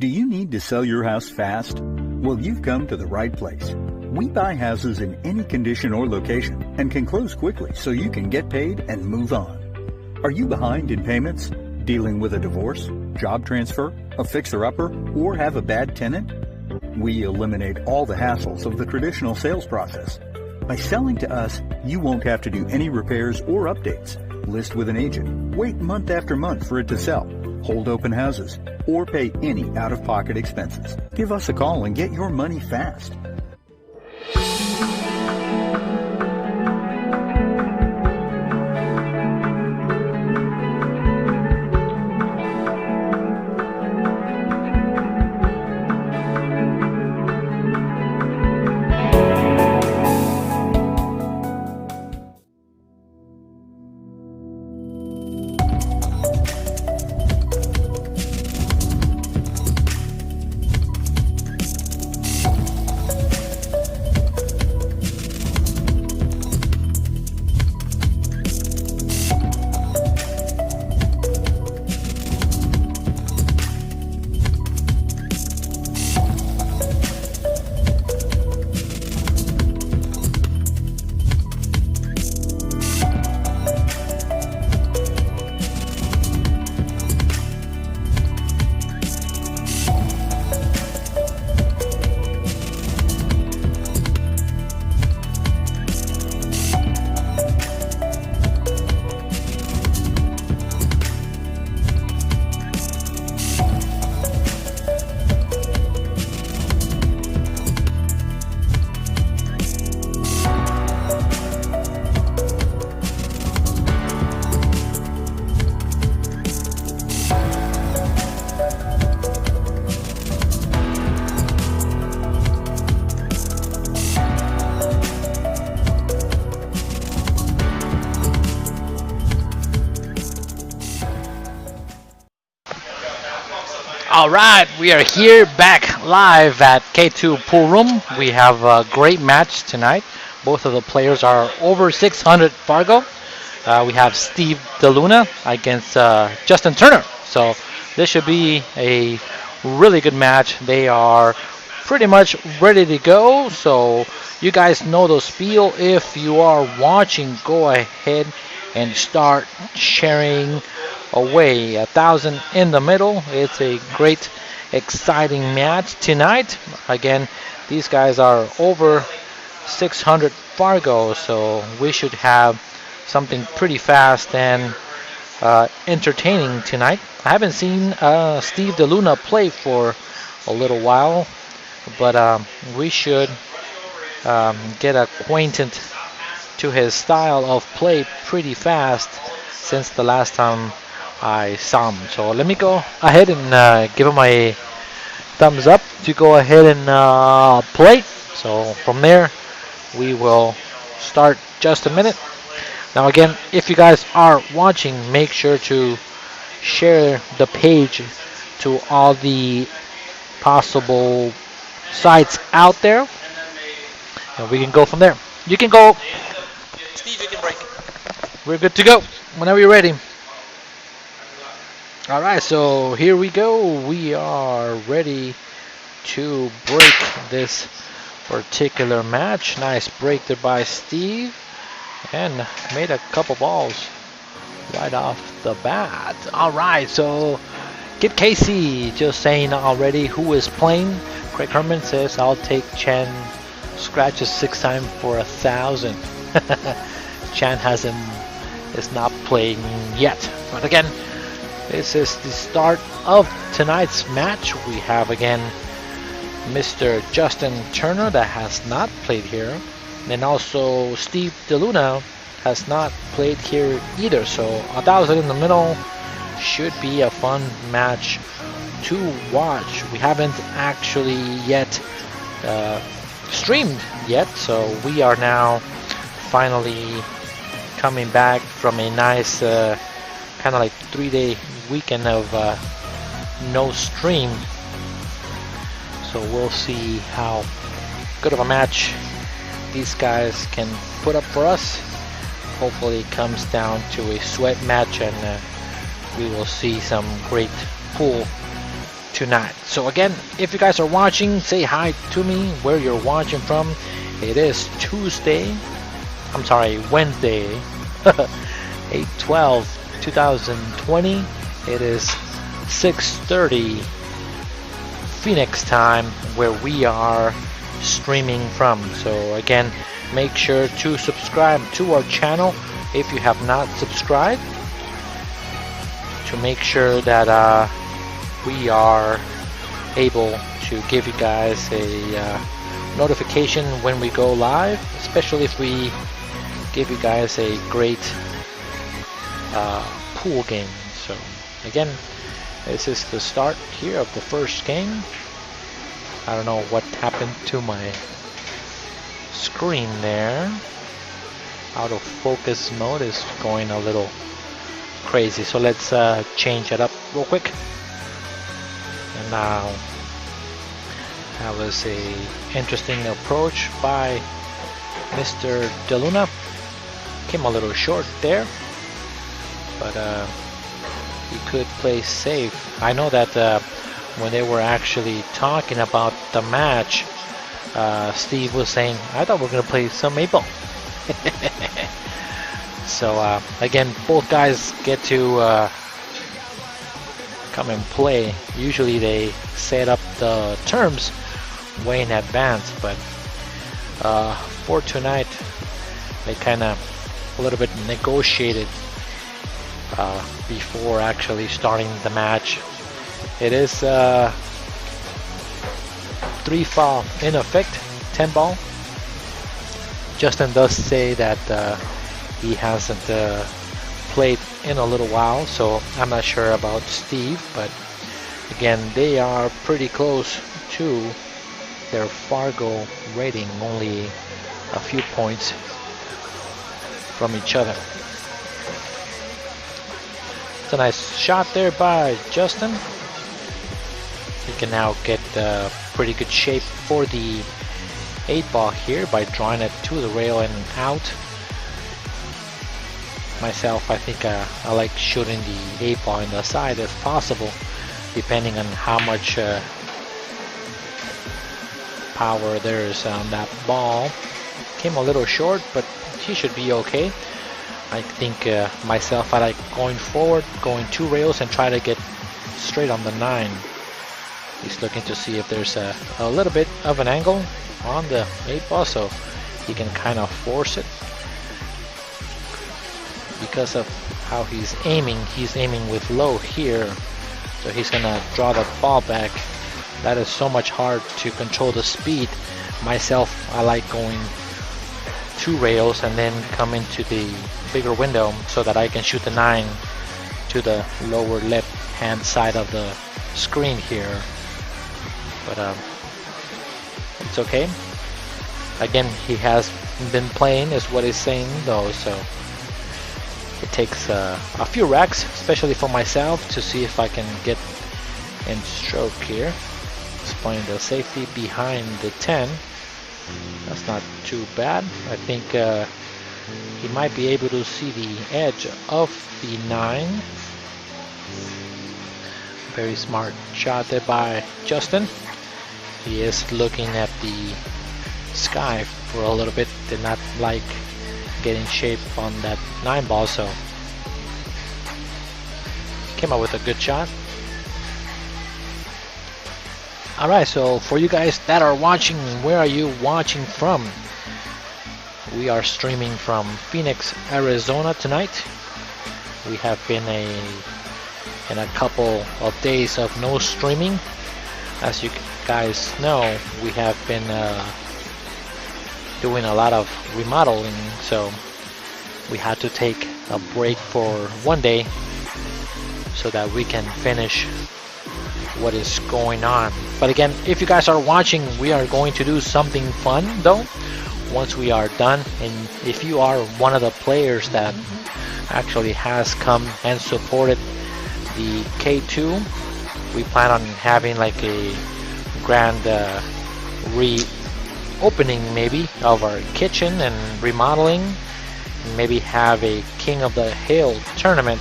Do you need to sell your house fast? Well, you've come to the right place. We buy houses in any condition or location and can close quickly so you can get paid and move on. Are you behind in payments, dealing with a divorce, job transfer, a fixer-upper, or have a bad tenant? We eliminate all the hassles of the traditional sales process. By selling to us, you won't have to do any repairs or updates, list with an agent, wait month after month for it to sell, hold open houses, or pay any out-of-pocket expenses. Give us a call and get your money fast. Alright, we are here back live at K2 Pool Room. We have a great match tonight. Both of the players are over 600 Fargo. We have Steve DeLuna against Justin Turner. So this should be a really good match. They are pretty much ready to go. So you guys know the spiel. If you are watching, go ahead and start sharing away. 1,000 in the middle. It's a great, exciting match tonight. Again, these guys are over 600 Fargo, so we should have something pretty fast and entertaining tonight. I haven't seen Steve DeLuna play for a little while, but we should get acquainted to his style of play pretty fast since the last time I saw him. So let me go ahead and give him a thumbs up to go ahead and play. So from there, we will start just a minute. Now again, if you guys are watching, make sure to share the page to all the possible sites out there, and we can go from there. You can go, Steve, you can break. We're good to go whenever you're ready. Alright, so here we go. We are ready to break this particular match. Nice break there by Steve, and made a couple balls right off the bat. All right, so Kid Casey just saying already who is playing. Craig Herman says I'll take Chan scratches 6 times for 1,000. Chan is not playing yet. But again, this is the start of tonight's match. We have again Mr. Justin Turner that has not played here, and also Steve DeLuna has not played here either. So 1,000 in the middle should be a fun match to watch. We haven't actually yet streamed yet, so we are now finally coming back from a nice kind of like 3-day weekend of no stream. So we'll see how good of a match these guys can put up for us. Hopefully it comes down to a sweat match, and we will see some great pool tonight. So again, if you guys are watching, say hi to me where you're watching from. It is Wednesday, 8/12/2020. It is 6:30 Phoenix time where we are streaming from. So again, make sure to subscribe to our channel if you have not subscribed, to make sure that we are able to give you guys a notification when we go live, especially if we give you guys a great pool game. So again, this is the start here of the first game. I don't know what happened to my screen there. Out of focus mode is going a little crazy. So let's change it up real quick. And now that was a interesting approach by Mr. DeLuna. Came a little short there, but he could play safe. I know that when they were actually talking about the match, Steve was saying, I thought we were going to play some 8-ball. So again, both guys get to come and play. Usually they set up the terms way in advance, but for tonight they kind of a little bit negotiated before actually starting the match. It is 3-fall in effect, 10-ball. Justin does say that he hasn't played in a little while, so I'm not sure about Steve, but again, they are pretty close to their Fargo rating, only a few points from each other. It's a nice shot there by Justin. He can now get pretty good shape for the 8-ball here by drawing it to the rail and out. Myself, I think I like shooting the 8-ball in the side if possible, depending on how much power there is on that ball. Came a little short, but he should be okay. I think myself, I like going forward, going 2 rails and try to get straight on the 9. He's looking to see if there's a little bit of an angle on the 8-ball, so he can kind of force it. Because of how he's aiming with low here, so he's gonna draw the ball back. That is so much hard to control the speed. Myself, I like going 2 rails and then come into the bigger window so that I can shoot the 9 to the lower left hand side of the screen here. But it's okay. Again, he has been playing is what he's saying though, so it takes a few racks, especially for myself, to see if I can get in stroke here. He's playing the safety behind the 10. That's not too bad. I think he might be able to see the edge of the 9. Very smart shot there by Justin. He is looking at the sky for a little bit. Did not like getting shape on that 9-ball, so came up with a good shot. Alright, so for you guys that are watching, where are you watching from? We are streaming from Phoenix, Arizona tonight. We have been in a couple of days of no streaming. As you guys know, we have been doing a lot of remodeling, so we had to take a break for one day so that we can finish what is going on. But again, if you guys are watching, we are going to do something fun though once we are done. And if you are one of the players that actually has come and supported the K2, we plan on having like a grand reopening maybe of our kitchen and remodeling. Maybe have a King of the Hill tournament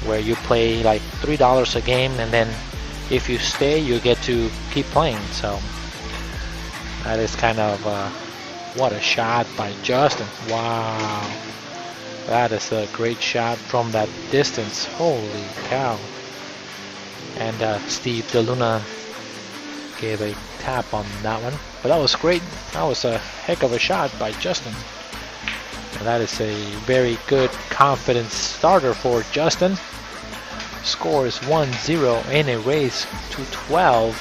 where you play like $3 a game, and then if you stay you get to keep playing. So that is kind of what a shot by Justin. Wow, that is a great shot from that distance. Holy cow. And Steve DeLuna gave a tap on that one, but that was great. That was a heck of a shot by Justin. And that is a very good confidence starter for Justin. Score is 1-0 in a race to 12.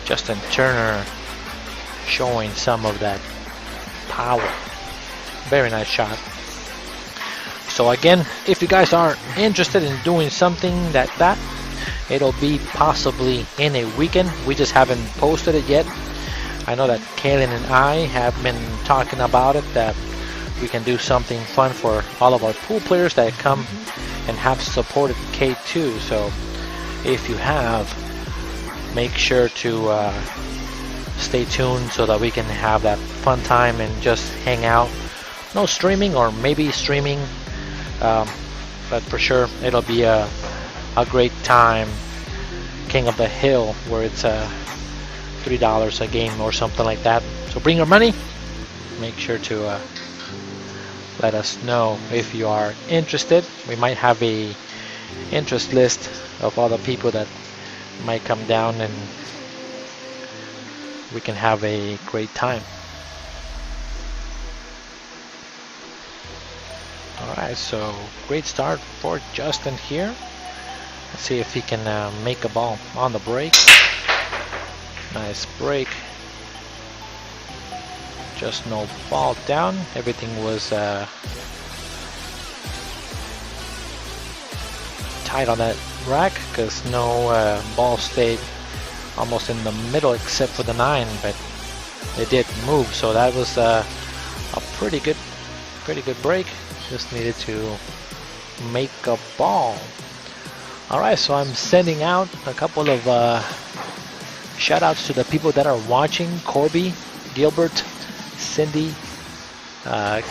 Justin Turner showing some of that power. Very nice shot. So again, if you guys are interested in doing something that it'll be possibly in a weekend. We just haven't posted it yet. I know that Kaylin and I have been talking about it, that we can do something fun for all of our pool players that come and have supported K2. So if you have, make sure to stay tuned so that we can have that fun time and just hang out. No streaming, or maybe streaming, but for sure it'll be a great time. King of the Hill, where it's $3 a game or something like that. So bring your money. Make sure to let us know if you are interested. We might have a interest list of all the people that might come down, and we can have a great time. Alright, so great start for Justin here. Let's see if he can make a ball on the break. Nice break. Just no ball down. Everything was tight on that rack because no ball stayed almost in the middle except for the 9, but it did move. So that was a pretty good break. Just needed to make a ball. Alright, so I'm sending out a couple of shout outs to the people that are watching. Corby, Gilbert, Cindy,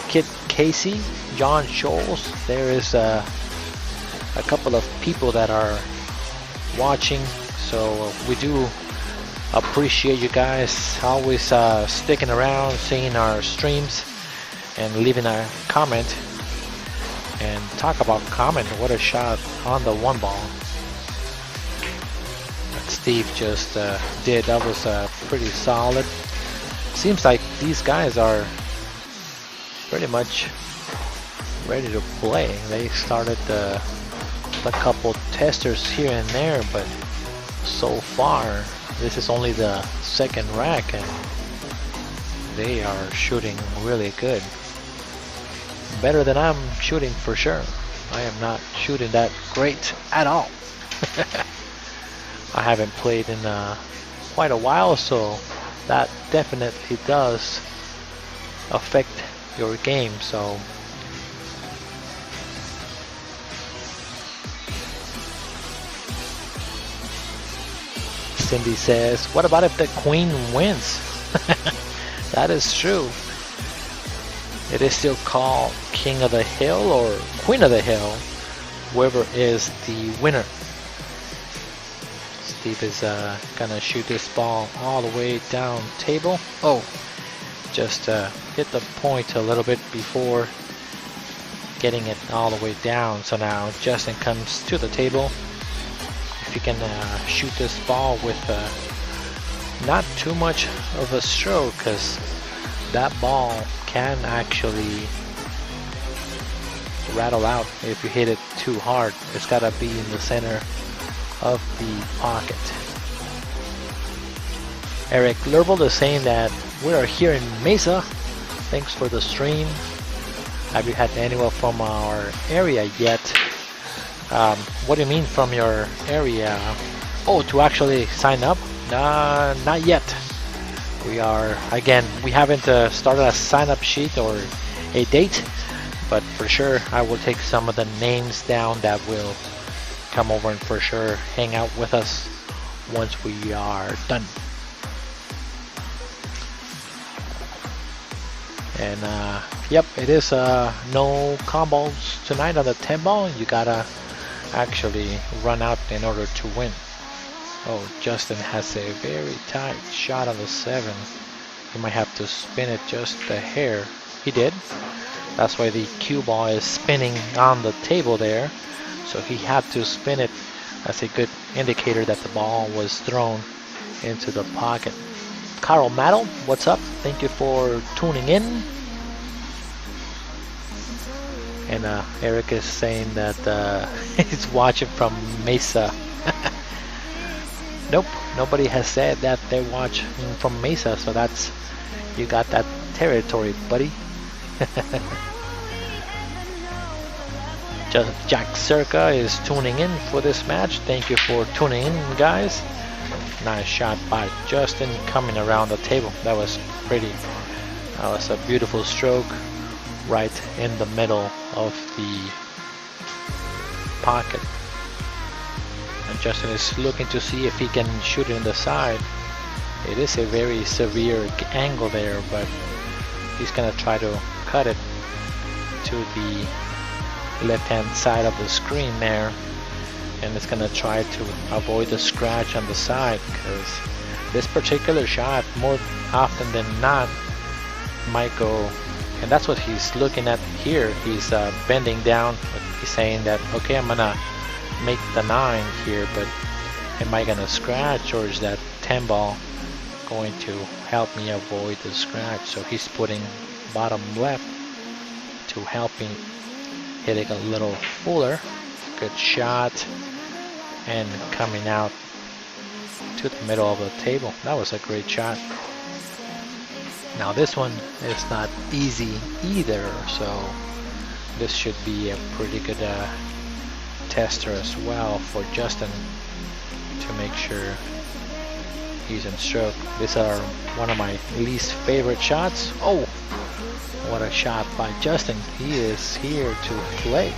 Kit Casey, John Scholes. There is a couple of people that are watching, so we do appreciate you guys always sticking around, seeing our streams, and leaving a comment. And talk about comment, what a shot on the 1 ball that Steve just did. That was pretty solid. Seems like these guys are pretty much ready to play. They started a couple testers here and there, but so far this is only the 2nd rack and they are shooting really good. Better than I'm shooting for sure. I am not shooting that great at all. I haven't played in quite a while, so that definitely does affect your game. So Cindy says, what about if the queen wins? That is true. It is still called King of the Hill or Queen of the Hill, whoever is the winner. Steve is gonna shoot this ball all the way down table. Oh, just hit the point a little bit before getting it all the way down. So now Justin comes to the table. If you can shoot this ball with not too much of a stroke, because that ball can actually rattle out if you hit it too hard. It's got to be in the center of the pocket. Eric Lervold is saying that we are here in Mesa. Thanks for the stream. Have you had anyone from our area yet? What do you mean from your area? Oh, to actually sign up? Not yet. We are, again, we haven't started a sign-up sheet or a date, but for sure I will take some of the names down that will come over and for sure hang out with us once we are done. And yep, it is no combos tonight on the 10 ball. You gotta actually run out in order to win. Oh, Justin has a very tight shot on the 7. He might have to spin it just a hair. He did. That's why the cue ball is spinning on the table there. So he had to spin it. That's a good indicator that the ball was thrown into the pocket. Carl Maddle, what's up? Thank you for tuning in. And Eric is saying that he's watching from Mesa. Nope, nobody has said that they watch from Mesa, so that's, you got that territory, buddy. Jack Circa is tuning in for this match. Thank you for tuning in, guys. Nice shot by Justin coming around the table. That was pretty. That was a beautiful stroke right in the middle of the pocket. And Justin is looking to see if he can shoot it in the side. It is a very severe angle there, but he's gonna try to cut it to the left-hand side of the screen there, and it's gonna try to avoid the scratch on the side, because this particular shot more often than not might go, and that's what he's looking at here. He's bending down. He's saying that, okay, I'm gonna make the 9 here, but am I gonna scratch, or is that 10 ball going to help me avoid the scratch? So he's putting bottom left to help me hit it a little fuller. Good shot, and coming out to the middle of the table. That was a great shot. Now this one is not easy either, so this should be a pretty good tester as well for Justin to make sure he's in stroke. These are one of my least favorite shots. Oh, what a shot by Justin. He is here to play.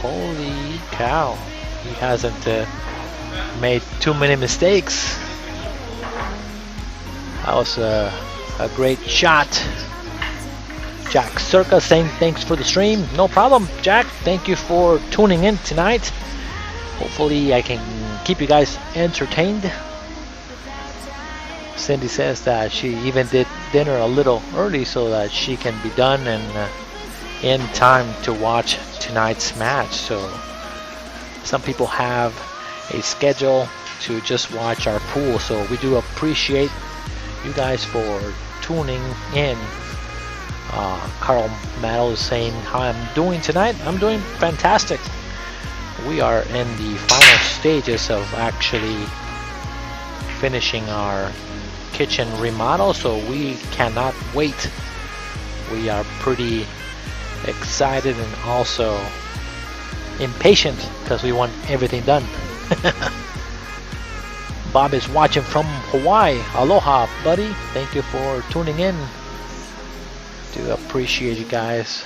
Holy cow. He hasn't made too many mistakes. That was a great shot. Jack Circa saying thanks for the stream. No problem, Jack. Thank you for tuning in tonight. Hopefully I can keep you guys entertained. Cindy says that she even did dinner a little early so that she can be done and in time to watch tonight's match. So some people have a schedule to just watch our pool, so we do appreciate you guys for tuning in. Carl Maddle is saying how I'm doing tonight. I'm doing fantastic. We are in the final stages of actually finishing our kitchen remodel, so we cannot wait. We are pretty excited and also impatient because we want everything done. Bob is watching from Hawaii. Aloha, buddy. Thank you for tuning in. Do appreciate you guys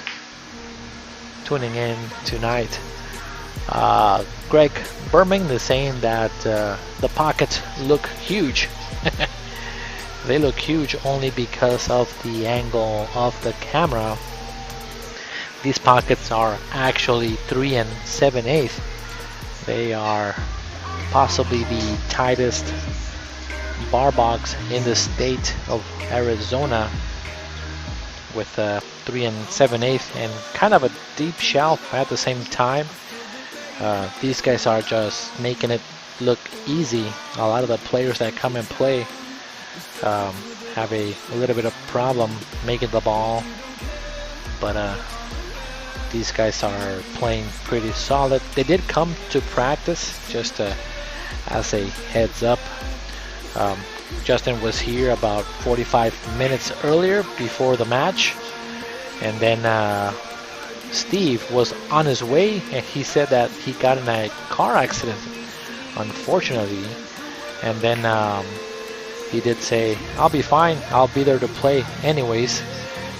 tuning in tonight. Greg Berming is saying that the pockets look huge. They look huge only because of the angle of the camera. These pockets are actually 3 7/8. They are possibly the tightest bar box in the state of Arizona. with 3 7/8 and kind of a deep shelf at the same time. These guys are just making it look easy. A lot of the players that come and play have a little bit of problem making the ball, but these guys are playing pretty solid. They did come to practice, just as a heads up. Justin was here about 45 minutes earlier before the match, and then Steve was on his way, and he said that he got in a car accident, unfortunately. And then he did say, "I'll be fine, I'll be there to play anyways,"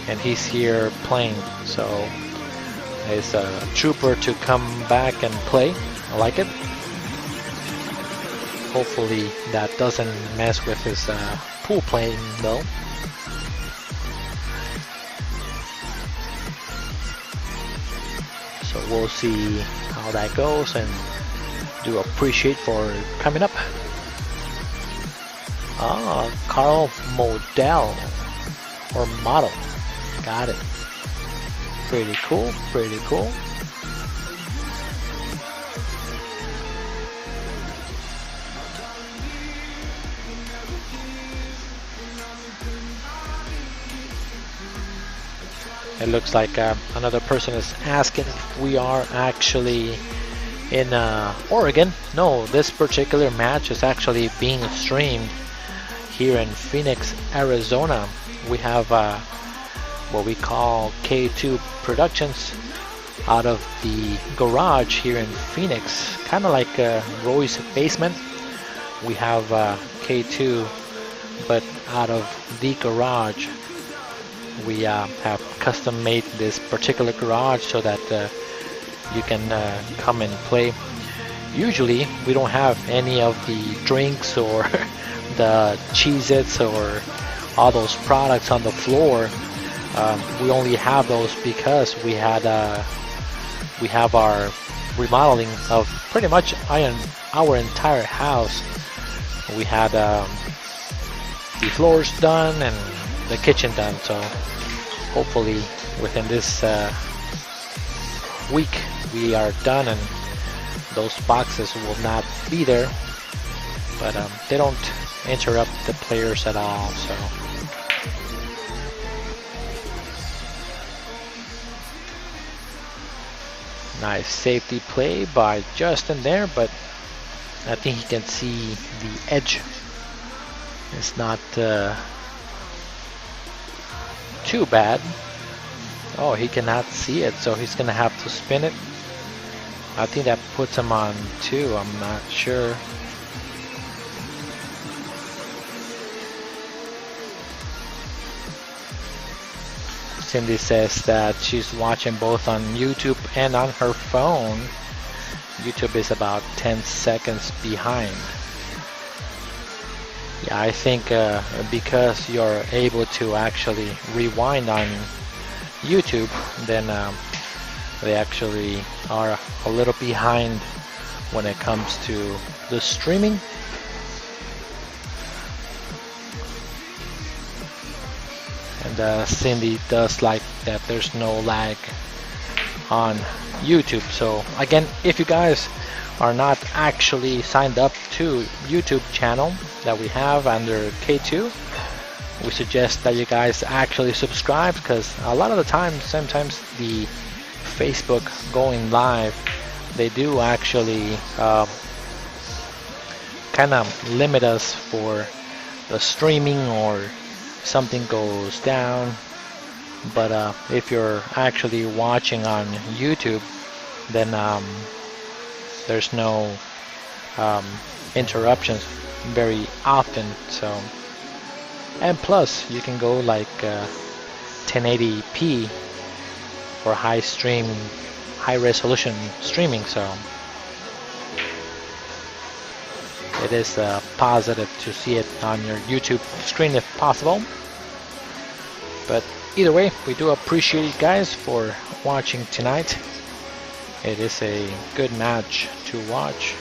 and he's here playing. So it's a trooper to come back and play. I like it. Hopefully that doesn't mess with his pool playing though. So we'll see how that goes, and do appreciate for coming up. Carl Model or Model. Got it. Pretty cool, pretty cool. It looks like another person is asking if we are actually in Oregon. No, this particular match is actually being streamed here in Phoenix, Arizona. We have what we call K2 Productionz out of the garage here in Phoenix, kind of like Roy's basement. We have K2, but out of the garage. We have custom made this particular garage so that you can come and play. Usually we don't have any of the drinks or the Cheez-Its or all those products on the floor. We only have those because we have our remodeling of pretty much our entire house. We had the floors done and the kitchen done, so hopefully within this week we are done and those boxes will not be there, but they don't interrupt the players at all. So nice safety play by Justin there, but I think he can see the edge. It's not too bad. Oh, he cannot see it, so he's gonna have to spin it. I think that puts him on 2, I'm not sure. Cindy says that she's watching both on YouTube and on her phone. YouTube is about 10 seconds behind. Yeah, I think because you're able to actually rewind on YouTube, then they actually are a little behind when it comes to the streaming. And Cindy does like that there's no lag on YouTube. So again, if you guys are not actually signed up to YouTube channel that we have under K2, we suggest that you guys actually subscribe, because a lot of the time, sometimes the Facebook going live, they do actually kind of limit us for the streaming or something goes down. But if you're actually watching on YouTube, then there's no interruptions very often. So, and plus you can go like 1080p for high resolution streaming. So it is positive to see it on your YouTube screen if possible. But either way, we do appreciate you guys for watching tonight. It is a good match to watch.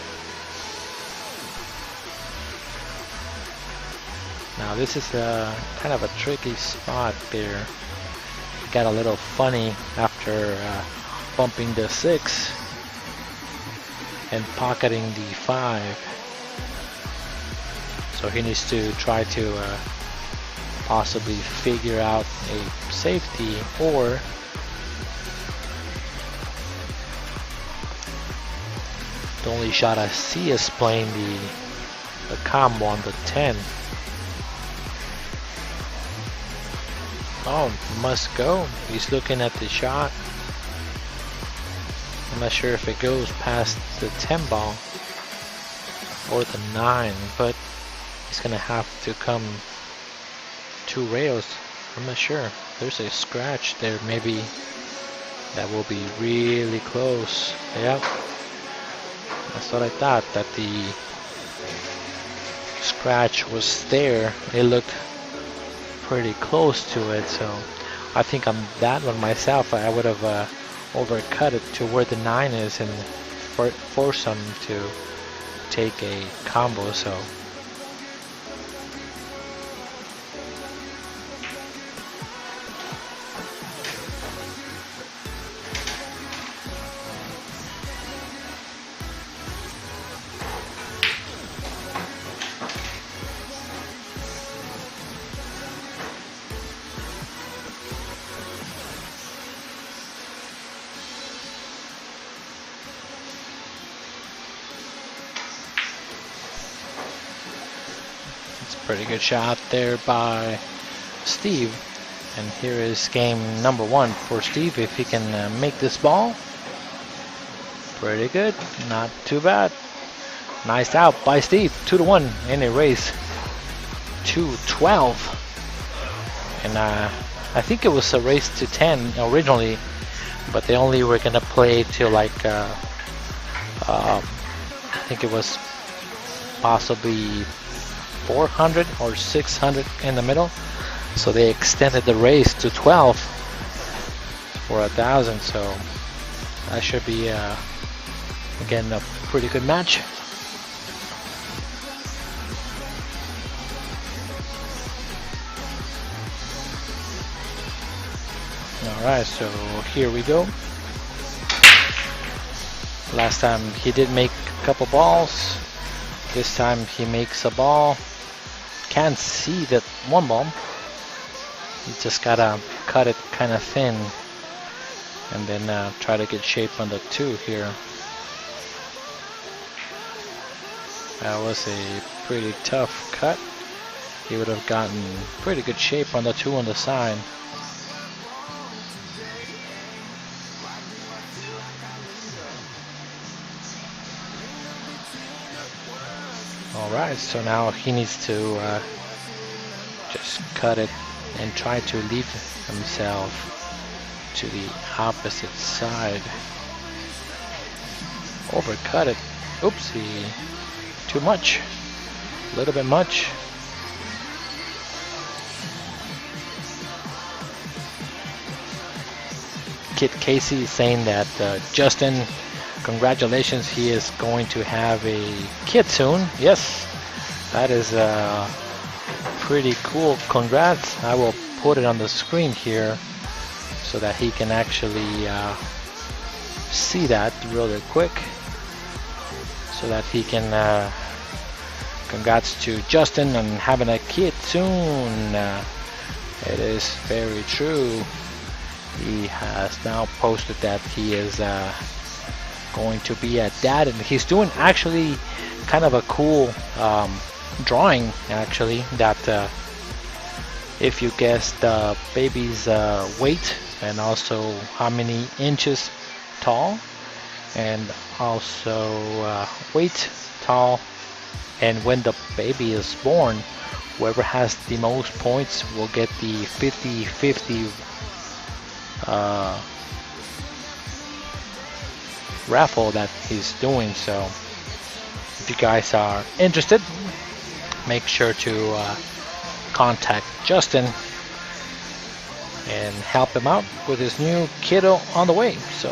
Now this is a kind of a tricky spot there. got a little funny after bumping the 6 and pocketing the 5. So he needs to try to possibly figure out a safety, or the only shot I see is playing the combo on the 10. Oh, must go. He's looking at the shot. I'm not sure if it goes past the 10 ball or the 9, but he's gonna have to come 2 rails. I'm not sure. There's a scratch there. Maybe that will be really close. Yep. That's what I thought, that the scratch was there. It looked pretty close to it, so I think on that one myself I would have overcut it to where the 9 is and force him to take a combo. So pretty good shot there by Steve. And here is game number 1 for Steve. If he can make this ball, pretty good, not too bad. Nice out by Steve. 2-1 in a race to 12. And I think it was a race to 10 originally, but they only were gonna play till like I think it was possibly 400 or 600 in the middle, so they extended the race to 12 for 1,000. So that should be again a pretty good match. Alright, so here we go. Last time he did make a couple balls. This time he makes a ball. Can't see that 1 ball. You just gotta cut it kind of thin and then try to get shape on the 2 here. That was a pretty tough cut. He would have gotten pretty good shape on the 2 on the side. Alright, so now he needs to just cut it and try to leave himself to the opposite side. Overcut it. Oopsie. Too much. A little bit much. Kid Casey is saying that Justin, congratulations, he is going to have a kid soon. Yes, that is pretty cool. Congrats. I will put it on the screen here so that he can actually see that really quick, so that he can congrats to Justin on having a kid soon. It is very true. He has now posted that he is going to be a dad, and he's doing actually kind of a cool drawing actually, that if you guess the baby's weight and also how many inches tall, and also weight, tall, and when the baby is born, whoever has the most points will get the 50-50 raffle that he's doing. So if you guys are interested, make sure to contact Justin and help him out with his new kiddo on the way. So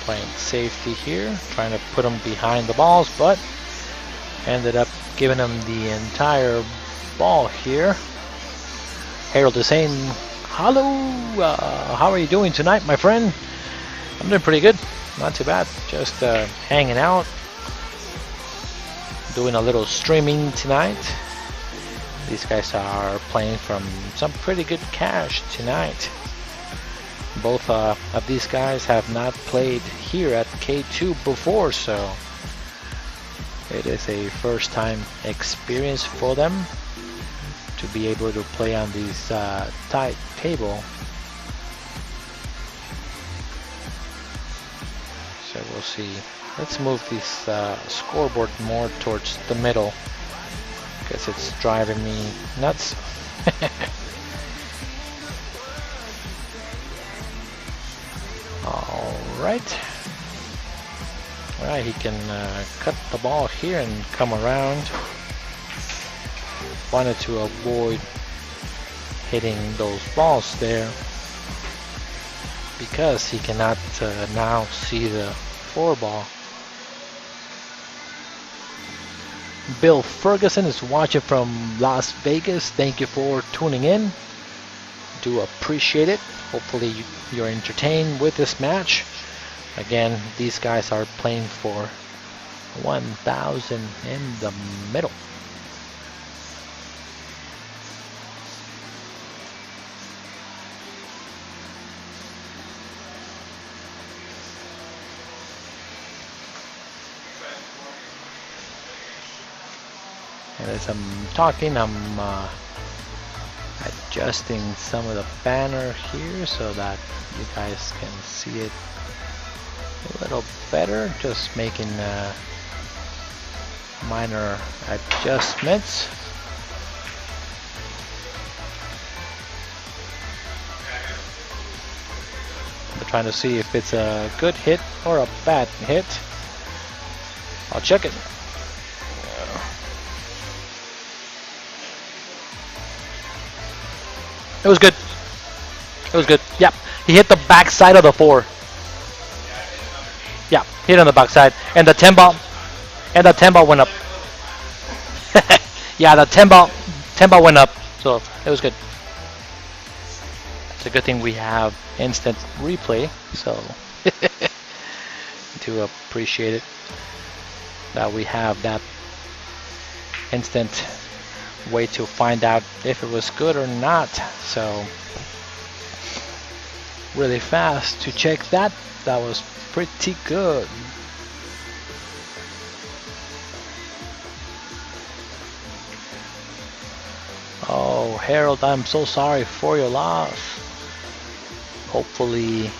playing safety here, trying to put him behind the balls, but ended up giving him the entire ball here. Harold is saying, hello, how are you doing tonight, my friend? I'm doing pretty good, not too bad, just hanging out, doing a little streaming tonight. These guys are playing from some pretty good cash tonight. Both of these guys have not played here at K2 before, so it is a first time experience for them to be able to play on these tight table. So we'll see. Let's move this scoreboard more towards the middle because it's driving me nuts. Alright. Alright, he can cut the ball here and come around. Wanted to avoid hitting those balls there because he cannot now see the 4-ball. Bill Ferguson is watching from Las Vegas. Thank you for tuning in. Do appreciate it. Hopefully you're entertained with this match. Again, these guys are playing for 1,000 in the middle. And as I'm talking, I'm adjusting some of the banner here so that you guys can see it a little better. Just making minor adjustments. I'm trying to see if it's a good hit or a bad hit. I'll check it. It was good. It was good. Yep. He hit the back side of the 4. Yeah, hit on the back side. And the 10 ball went up. Yeah, the 10 ball went up. So it was good. It's a good thing we have instant replay. So to appreciate it that we have that instant way to find out if it was good or not. So really fast to check that. That was pretty good. Oh, Harold, I'm so sorry for your loss. Hopefully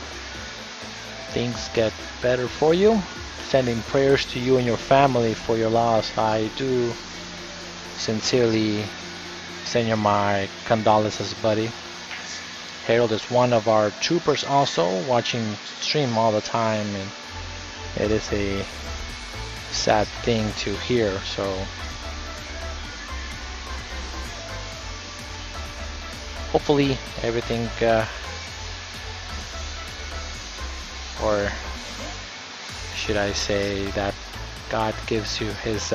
things get better for you. Sending prayers to you and your family for your loss. I do sincerely send you my condolences, buddy. Harold is one of our troopers also, watching stream all the time, and it is a sad thing to hear. So hopefully everything or should I say that God gives you his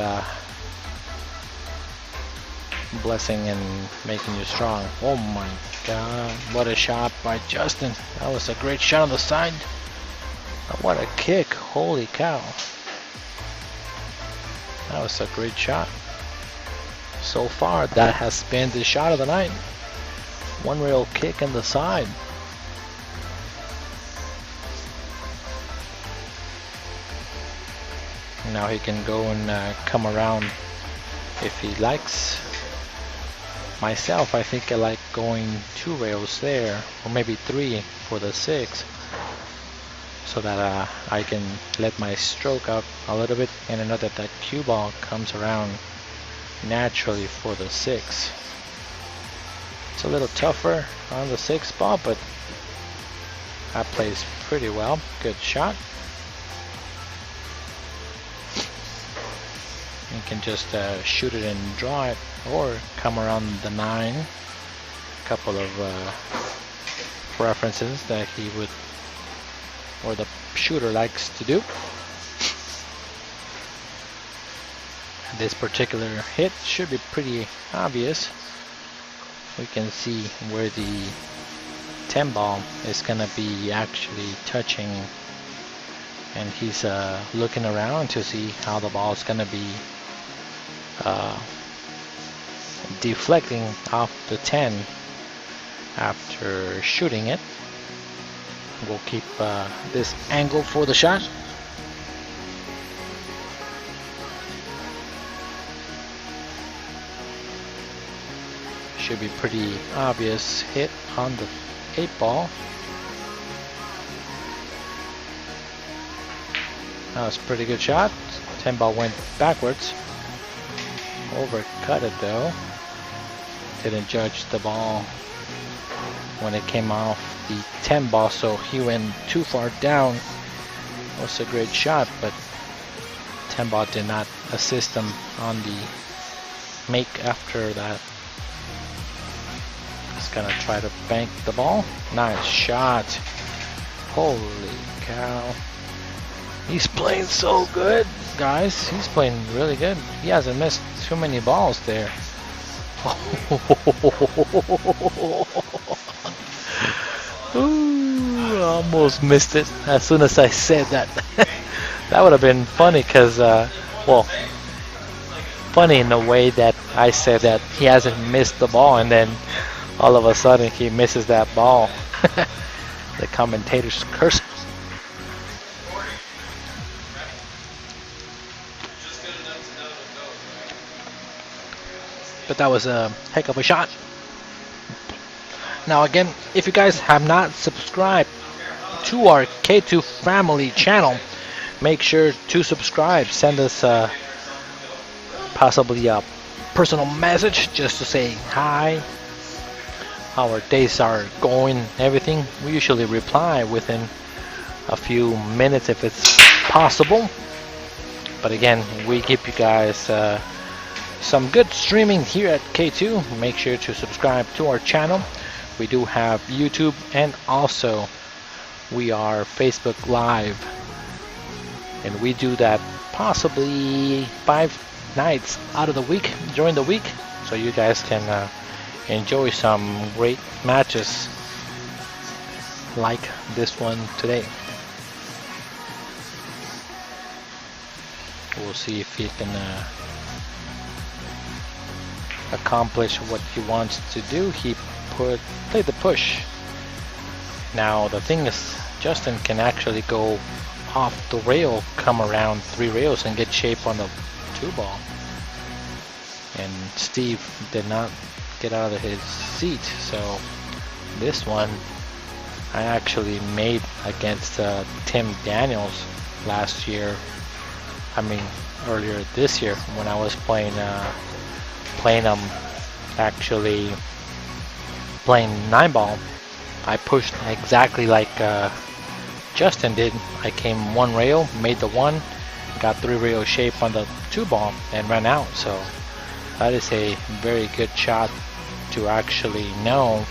blessing and making you strong. Oh my God, what a shot by Justin. That was a great shot on the side. What a kick, holy cow. That was a great shot. So far, that has been the shot of the night. One real kick in the side. Now he can go and come around if he likes. Myself, I think I like going 2 rails there, or maybe 3 for the 6, so that I can let my stroke out a little bit, and I know that that cue ball comes around naturally for the 6. It's a little tougher on the 6 ball, but that plays pretty well. Good shot. You can just shoot it and draw it, or come around the 9. A couple of preferences that he would, or the shooter likes to do. This particular hit should be pretty obvious. We can see where the 10 ball is gonna be actually touching, and he's looking around to see how the ball is gonna be deflecting off the 10 after shooting it. We'll keep this angle for the shot. Should be pretty obvious hit on the 8 ball. That was a pretty good shot. 10 ball went backwards. Overcut it though. Didn't judge the ball when it came off the 10 ball, so he went too far down. It was a great shot, but 10 ball did not assist him on the make after that. He's gonna try to bank the ball. Nice shot. Holy cow. He's playing so good, guys. He's playing really good. He hasn't missed too many balls there. Ooh, almost missed it as soon as I said that. That would have been funny because, well, funny in a way that I said that he hasn't missed the ball, and then all of a sudden he misses that ball. The commentators curse. But that was a heck of a shot. Now again, if you guys have not subscribed to our K2 family channel, make sure to subscribe. Send us possibly a personal message just to say hi, how our days are going, everything. We usually reply within a few minutes if it's possible. But again, we give you guys some good streaming here at K2. Make sure to subscribe to our channel. We do have YouTube, and also we are Facebook Live, and we do that possibly 5 nights out of the week during the week, so you guys can enjoy some great matches like this one today. We'll see if he can accomplish what he wants to do. He played the push. Now the thing is, Justin can actually go off the rail, come around 3 rails and get shape on the 2 ball. And Steve did not get out of his seat, so this one I actually made against Tim Daniels last year. I mean earlier this year when I was playing actually playing 9 ball. I pushed exactly like Justin did. I came 1 rail, made the 1, got 3 rail shape on the 2 ball and ran out. So that is a very good shot to actually know.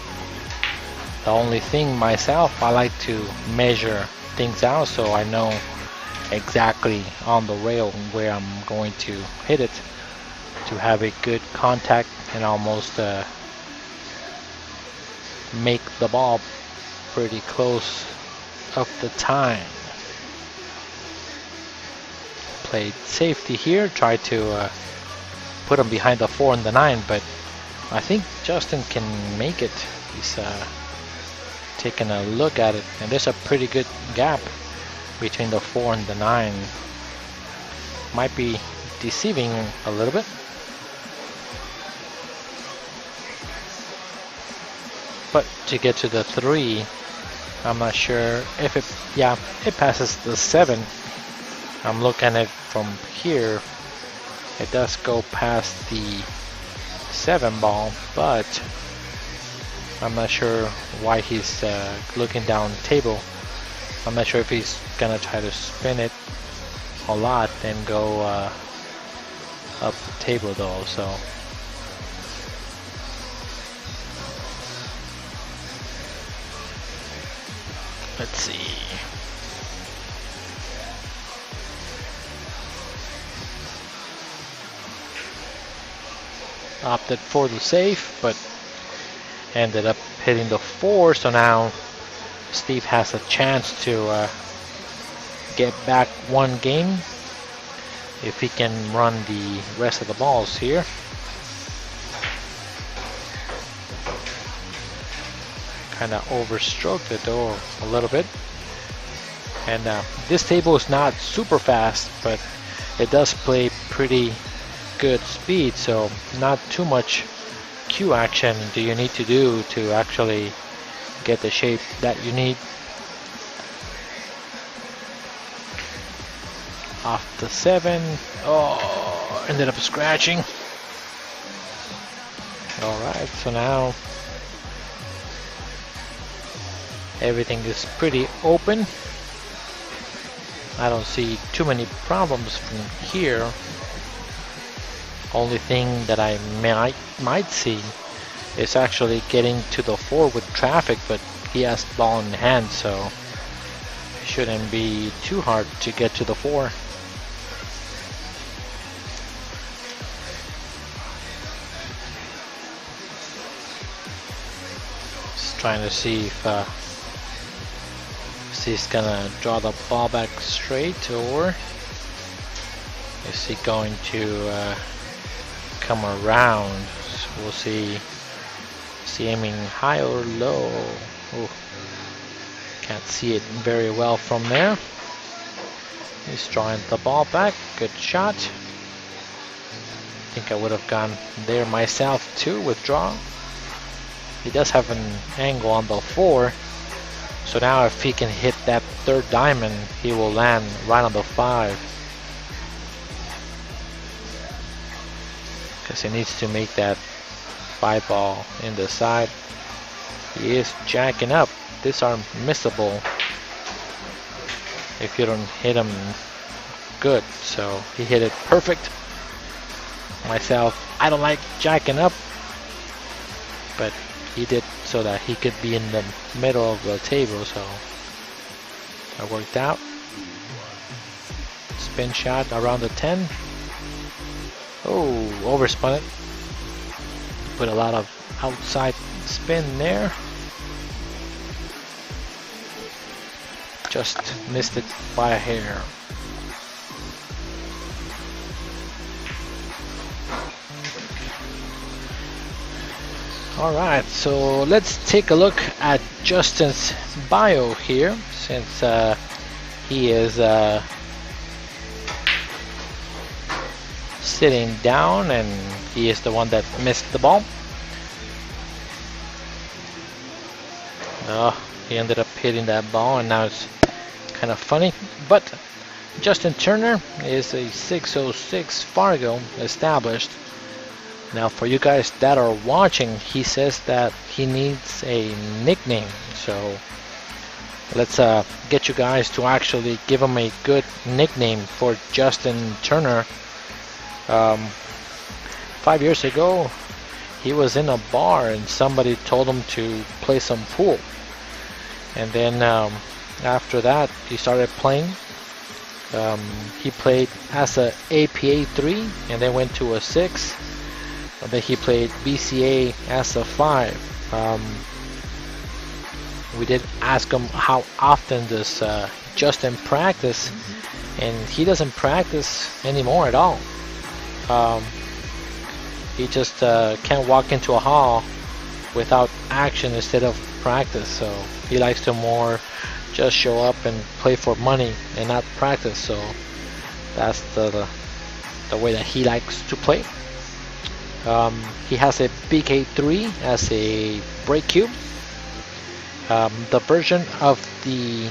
The only thing myself, I like to measure things out so I know exactly on the rail where I'm going to hit it to have a good contact and almost make the ball pretty close of the time. Played safety here, tried to put him behind the 4 and the 9, but I think Justin can make it. He's taking a look at it, and there's a pretty good gap between the 4 and the 9. Might be deceiving a little bit. But to get to the 3, I'm not sure if it, yeah, it passes the 7. I'm looking at it from here. It does go past the 7 ball, but I'm not sure why he's looking down the table. I'm not sure if he's gonna try to spin it a lot and go up the table though, so. Let's see. opted for the safe, but ended up hitting the 4. So now Steve has a chance to get back one game if he can run the rest of the balls here. Kind of overstroked it though a little bit. And this table is not super fast, but it does play pretty good speed, so not too much cue action do you need to do to actually get the shape that you need. Off the 7. Oh, ended up scratching. Alright, so now everything is pretty open. I don't see too many problems from here. Only thing that I might see is actually getting to the 4 with traffic, but he has the ball in hand, so it shouldn't be too hard to get to the 4. Just trying to see if he's gonna draw the ball back straight, or is he going to come around? So we'll see. Is he aiming high or low? Ooh. Can't see it very well from there. He's drawing the ball back. Good shot. I think I would have gone there myself too with draw. He does have an angle on the 4. So now if he can hit that 3rd diamond, he will land right on the 5. Because he needs to make that 5 ball in the side. He is jacking up. These are missable if you don't hit him good. So he hit it perfect. Myself, I don't like jacking up, but he did so that he could be in the middle of the table, so that worked out. Spin shot around the 10. Oh, overspun it. Put a lot of outside spin there. Just missed it by a hair. Alright, so let's take a look at Justin's bio here, since he is sitting down and he is the one that missed the ball. He ended up hitting that ball, and now it's kind of funny. But Justin Turner is a 606 Fargo established. Now for you guys that are watching, he says that he needs a nickname. So let's get you guys to actually give him a good nickname for Justin Turner. 5 years ago, he was in a bar and somebody told him to play some pool. And then after that, he started playing. He played as a APA 3 and then went to a 6. And then he played BCA as a 5. We did ask him how often does Justin practice, and he doesn't practice anymore at all. He just can't walk into a hall without action instead of practice. So he likes to more just show up and play for money and not practice. So that's the way that he likes to play. He has a BK3 as a break cube. The version of the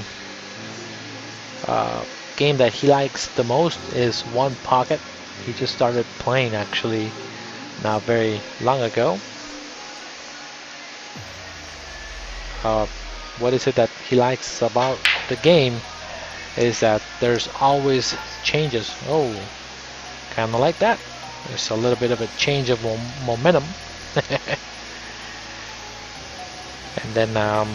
game that he likes the most is One Pocket. He just started playing actually not very long ago. What is it that he likes about the game is that there's always changes. Oh, kind of like that. There's a little bit of a change of momentum. And then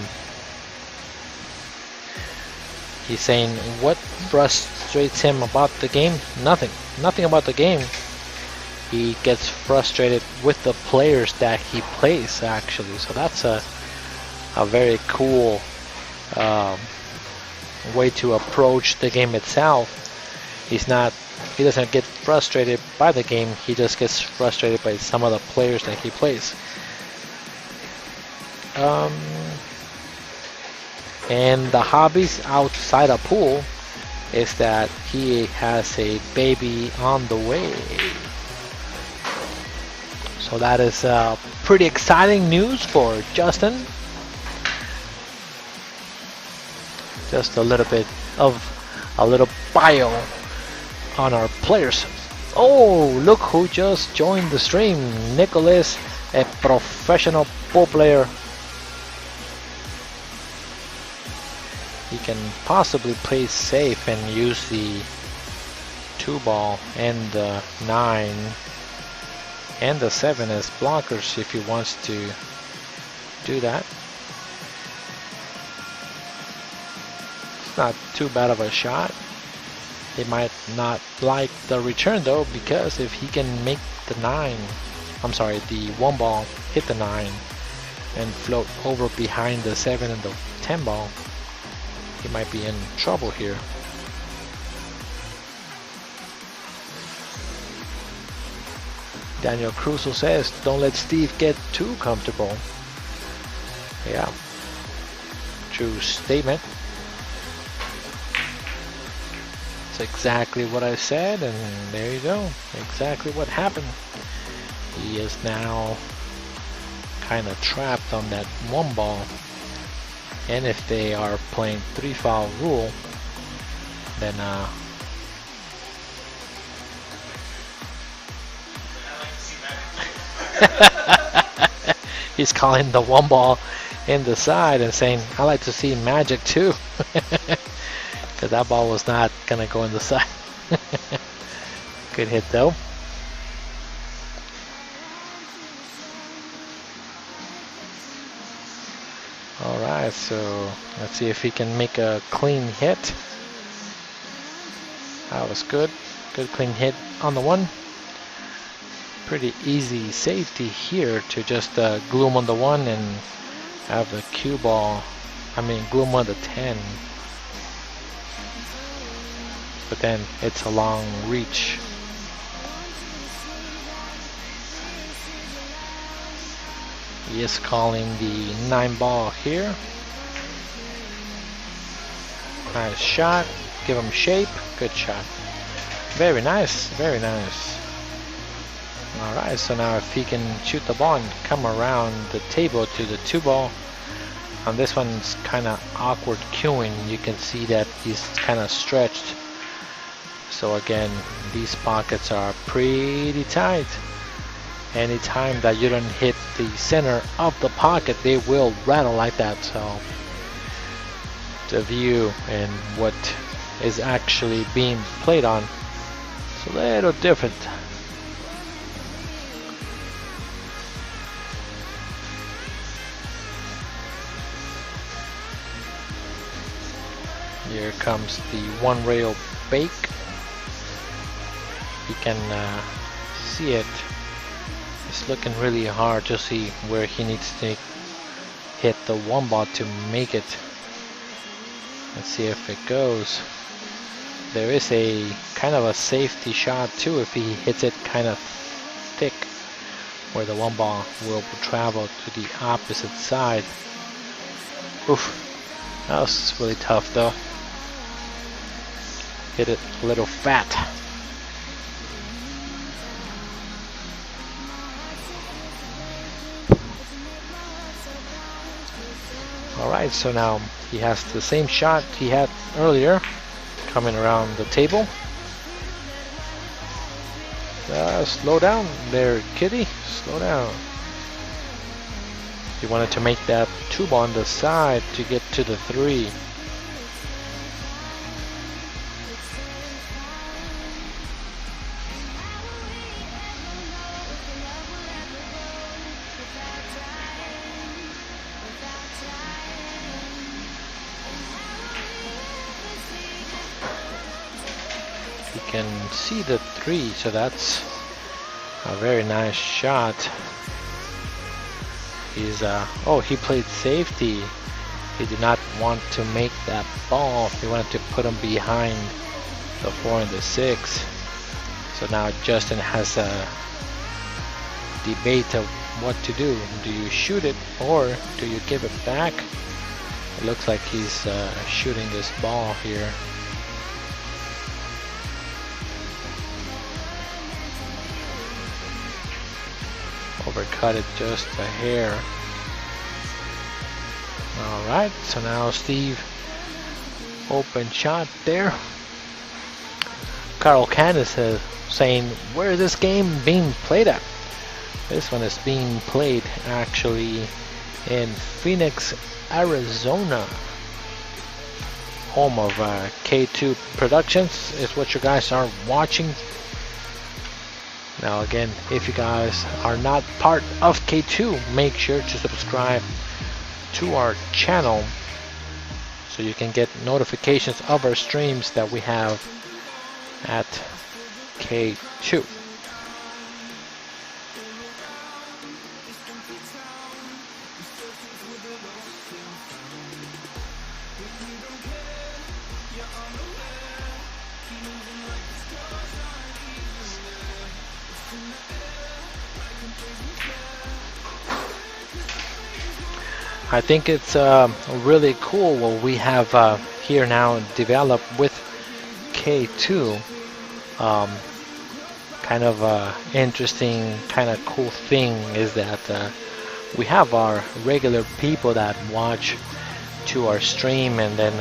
he's saying what frustrates him about the game. Nothing about the game. he gets frustrated with the players that he plays actually. So that's a very cool way to approach the game itself. He doesn't get frustrated by the game, he just gets frustrated by some of the players that he plays. And the hobbies outside of pool is that he has a baby on the way. So that is pretty exciting news for Justin. Just a little bit of a little bio on our players. Oh, look who just joined the stream. Nicholas, a professional pool player. He can possibly play safe and use the 2-ball and the 9 and the 7 as blockers if he wants to do that. It's not too bad of a shot. He might not like the return though, because if he can make the 9, I'm sorry, the 1-ball hit the 9 and float over behind the 7 and the 10-ball, he might be in trouble here. Daniel Crusoe says, don't let Steve get too comfortable. Yeah, true statement. It's exactly what I said, and there you go. Exactly what happened. He is now kind of trapped on that 1-ball. And if they are playing 3-foul rule, then he's calling the 1-ball in the side and saying, I like to see magic too. Because that ball was not gonna go in the side. Good hit though. Alright, so let's see if he can make a clean hit. That was good. Good clean hit on the 1. Pretty easy safety here to just glue him on the 1 and have the cue ball. Glue him on the 10. But then it's a long reach. He is calling the 9-ball here. Nice shot. Give him shape. Good shot. Very nice. Very nice. Alright, so now if he can shoot the ball and come around the table to the 2-ball. On this one's kind of awkward cueing. You can see that he's kind of stretched. So again, these pockets are pretty tight. Anytime that you don't hit the center of the pocket, they will rattle like that. So the view and what is actually being played on is a little different. Here comes the 1-rail bake. You can see it. It's looking really hard to see where he needs to hit the 1-ball to make it. Let's see if it goes. There is a kind of a safety shot too if he hits it kind of thick, where the 1-ball will travel to the opposite side. Oof, that was really tough though. Hit it a little fat. Alright, so now he has the same shot he had earlier, coming around the table. Slow down there, kitty. Slow down. He wanted to make that 2-ball on the side to get to the 3. Can see the 3, so that's A very nice shot. He's oh, he played safety. He did not want to make that ball. He wanted to put him behind the 4 and the 6. So now Justin has a debate of what to do. Do you shoot it or do you give it back? It looks like he's shooting this ball here. Overcut it just a hair. Alright, so now Steve, open shot there. Carl Candace is saying, where is this game being played at? This one is being played actually in Phoenix, Arizona. Home of K2 Productionz is what you guys are watching. Now again, if you guys are not part of K2, make sure to subscribe to our channel so you can get notifications of our streams that we have at K2. I think it's really cool what we have here now developed with K2. Kind of interesting, kind of cool thing is that we have our regular people that watch to our stream and then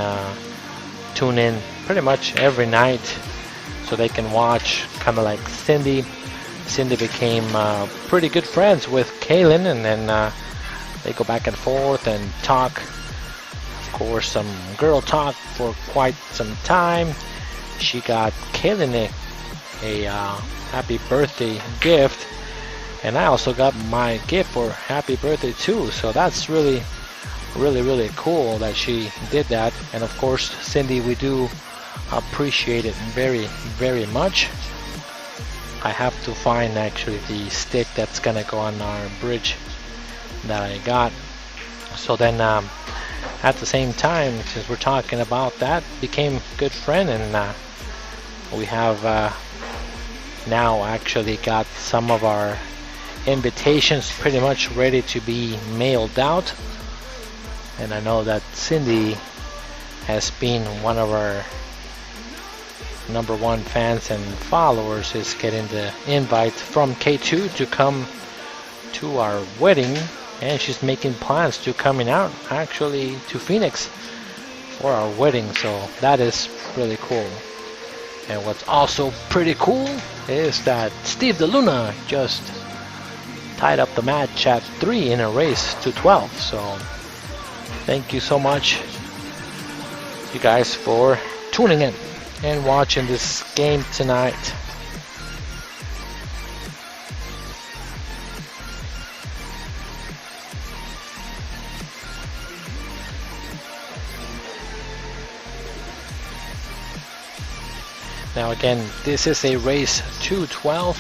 tune in pretty much every night so they can watch, kind of like Cindy. Cindy became pretty good friends with Kaylin, and then they go back and forth and talk. Of course, some girl talk for quite some time. She got Kaylin a happy birthday gift, and I also got my gift for happy birthday too. So that's really cool that she did that. And of course, Cindy, we do appreciate it very much. I have to find actually the stick that's gonna go on our bridge that I got. So then at the same time, since we're talking about that, became good friend, and we have now actually got some of our invitations pretty much ready to be mailed out. And I know that Cindy has been one of our #1 fans and followers, is getting the invite from K2 to come to our wedding, and she's making plans to coming out actually to Phoenix for our wedding. So that is really cool. And what's also pretty cool is that Steve DeLuna just tied up the match at 3 in a race to 12. So thank you so much, you guys, for tuning in and watching this game tonight. Now again, this is a race to 12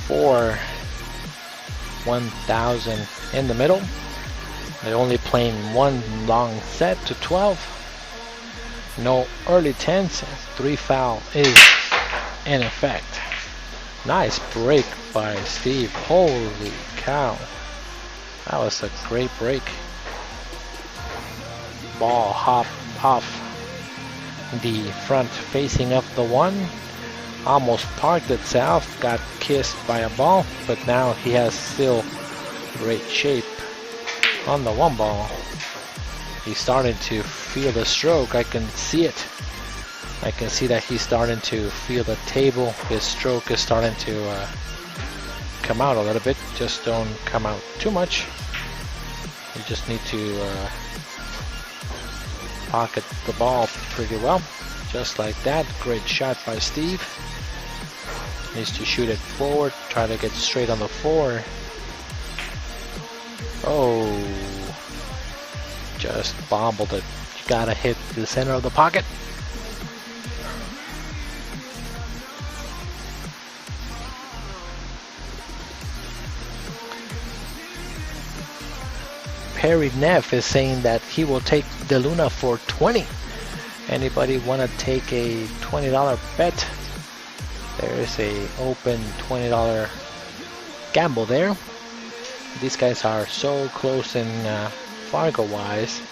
for 1,000 in the middle. They're only playing one long set to 12. No early 10s. 3 foul is in effect. Nice break by Steve. Holy cow. That was a great break. Ball hop off the front facing of the one. Almost parked itself. Got kissed by a ball. But now he has still great shape on the one ball. He's starting to feel the stroke. I can see it. I can see that he's starting to feel the table. His stroke is starting to come out a little bit. Just don't come out too much. You just need to pocket the ball pretty well. Just like that. Great shot by Steve. Needs to shoot it forward. Try to get straight on the 4. Oh. Just bobbled it. You gotta hit the center of the pocket. Perry Neff is saying that he will take De Luna for 20. Anybody want to take a $20 bet? There is a open $20 gamble there. These guys are so close in Fargo wise.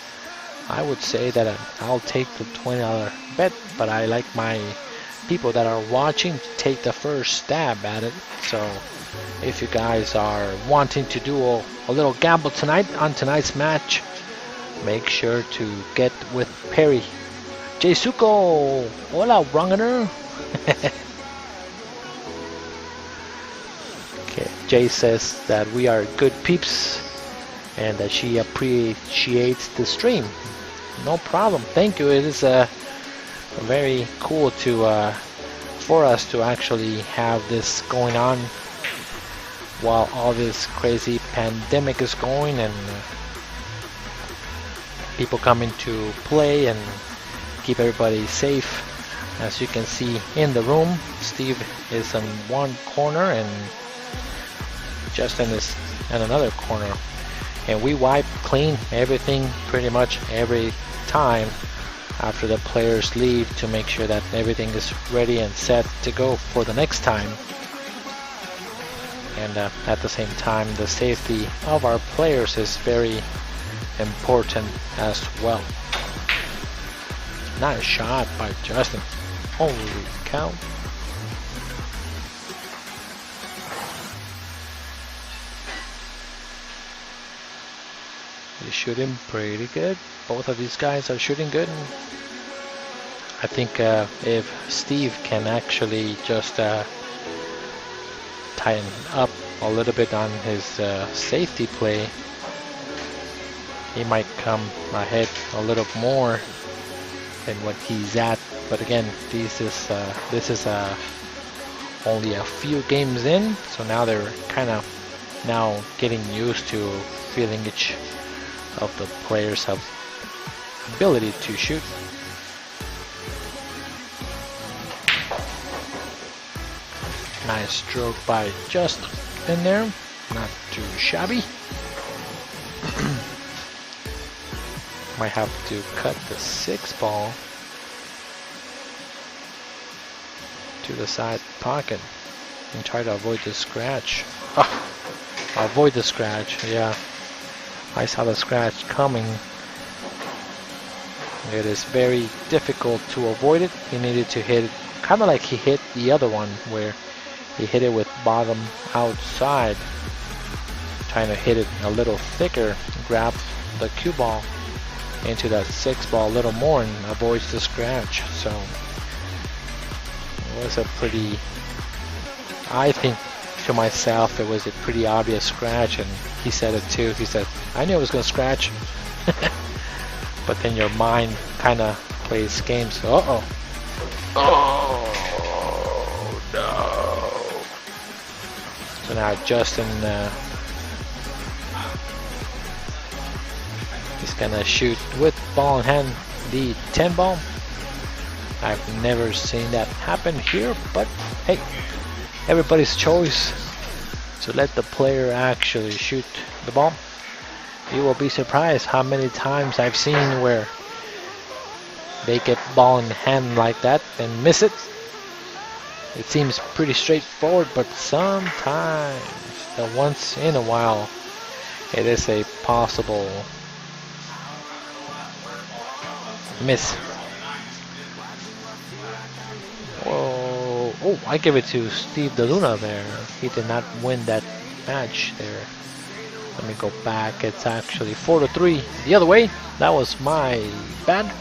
I would say that I'll take the $20 bet, but I like my people that are watching to take the first stab at it. So if you guys are wanting to do a little gamble tonight on tonight's match, make sure to get with Perry. Jaysuko, hola, Wrongener. Okay, Jay says that we are good peeps and that she appreciates the stream. No problem. Thank you. It is very cool to for us to actually have this going on while all this crazy pandemic is going and people coming to play and keep everybody safe. As you can see in the room, Steve is in one corner and Justin is in another corner, and we wipe clean everything pretty much every time after the players leave to make sure that everything is ready and set to go for the next time. And at the same time, the safety of our players is very important as well. Nice shot by Justin. Holy cow. He's shooting pretty good. Both of these guys are shooting good. I think if Steve can actually just tighten up a little bit on his safety play, he might come ahead a little more than what he's at. But again, this is only a few games in, so now they're kind of now getting used to feeling each of the players' ability to shoot. Nice stroke by Just in there, not too shabby. Might have to cut the 6-ball to the side pocket and try to avoid the scratch. Avoid the scratch, yeah. I saw the scratch coming. It is very difficult to avoid it. He needed to hit it kind of like he hit the other one where he hit it with bottom outside, trying to hit it a little thicker, grab the cue ball into that 6-ball a little more and avoids the scratch. So it was a pretty, I think to myself, it was a pretty obvious scratch, and he said it too. He said, I knew it was going to scratch. But then your mind kind of plays games. Uh-oh. Oh, no. So now Justin, he's going to shoot with ball in hand, the 10-ball. I've never seen that happen here, but hey, everybody's choice to let the player actually shoot the ball. You will be surprised how many times I've seen where they get ball in hand like that and miss it. It seems pretty straightforward, but sometimes, once in a while, it is a possible miss. Whoa. Oh, I give it to Steve De Luna there. He did not win that match there. Let me go back. It's actually 4-3 the other way. That was my bad.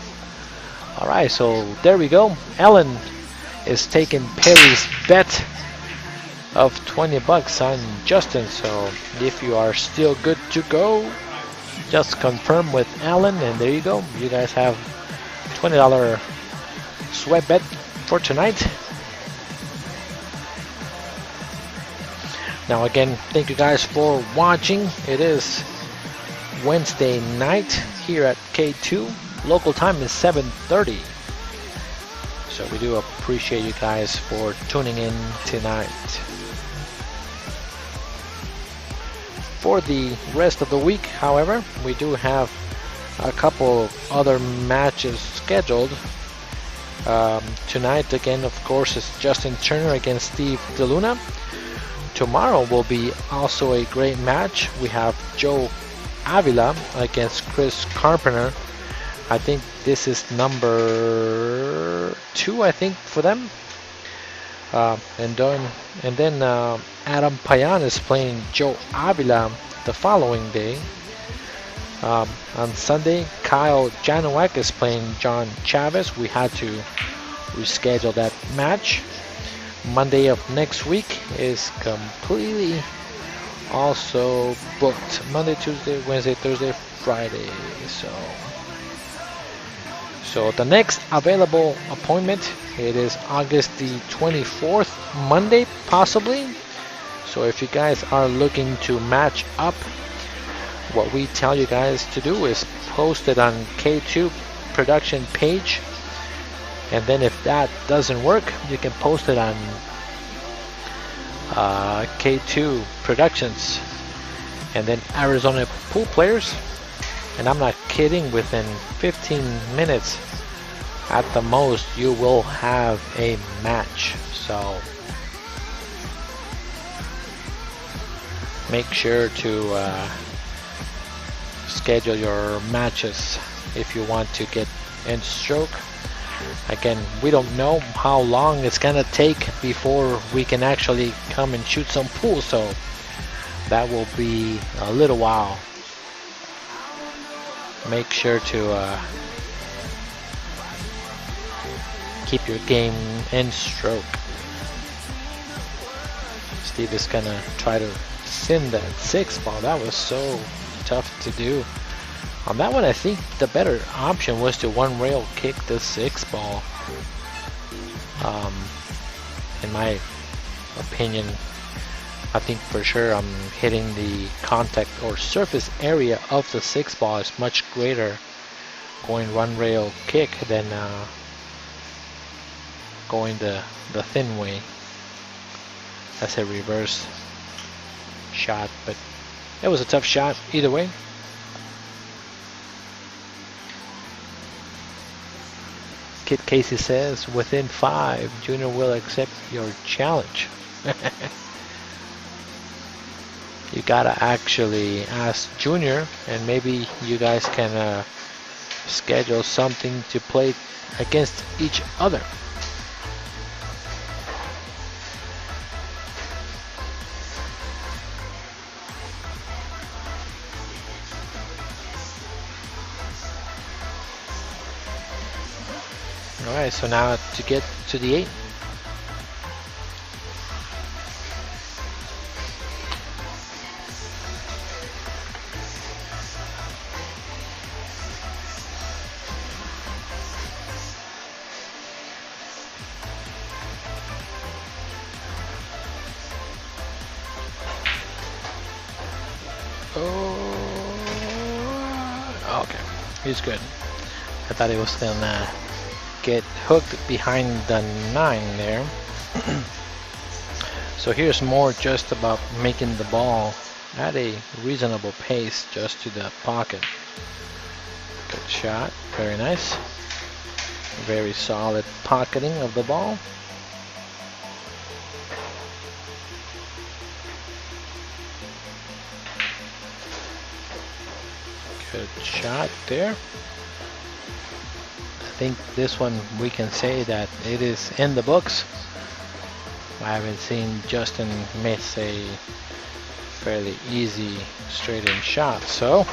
Alright, so there we go. Ellen is taking Perry's bet of $20 on Justin. So if you are still good to go, just confirm with Alan, and there you go. You guys have $20 sweat bet for tonight. Now again, thank you guys for watching. It is Wednesday night here at K2. Local time is 7:30. So we do appreciate you guys for tuning in tonight. For the rest of the week, however, we do have a couple other matches scheduled. Tonight, again, of course, is Justin Turner against Steve DeLuna. Tomorrow will be also a great match. We have Joe Avila against Chris Carpenter. I think this is number 2, I think, for them. And then Adam Payan is playing Joe Avila the following day. On Sunday, Kyle Janowak is playing John Chavez. We had to reschedule that match. Monday of next week is completely also booked. Monday, Tuesday, Wednesday, Thursday, Friday. So the next available appointment, it is August the 24th, Monday possibly. So if you guys are looking to match up, what we tell you guys to do is post it on K2 production page, and then if that doesn't work, you can post it on K2 Productionz, and then Arizona Pool Players. And I'm not kidding, within 15 minutes at the most you will have a match. So make sure to schedule your matches if you want to get in stroke. Again, we don't know how long it's gonna take before we can actually come and shoot some pool, so that will be a little while. Make sure to keep your game in stroke. Steve is gonna try to send that 6 ball. That was so tough to do. On that one, I think the better option was to one rail kick the 6 ball. In my opinion, I think for sure I'm hitting the contact or surface area of the 6 ball is much greater going one rail kick than going the thin way. That's a reverse shot, but it was a tough shot either way. Kid Casey says, within 5, Junior will accept your challenge. You gotta actually ask Junior, and maybe you guys can schedule something to play against each other. Alright, so now to get to the 8. Oh, okay, he's good. I thought he was gonna get hooked behind the 9 there. So here's more just about making the ball at a reasonable pace just to the pocket. Good shot, very nice. Very solid pocketing of the ball. Good shot there. I think this one we can say that it is in the books. I haven't seen Justin miss a fairly easy straight-in shot. So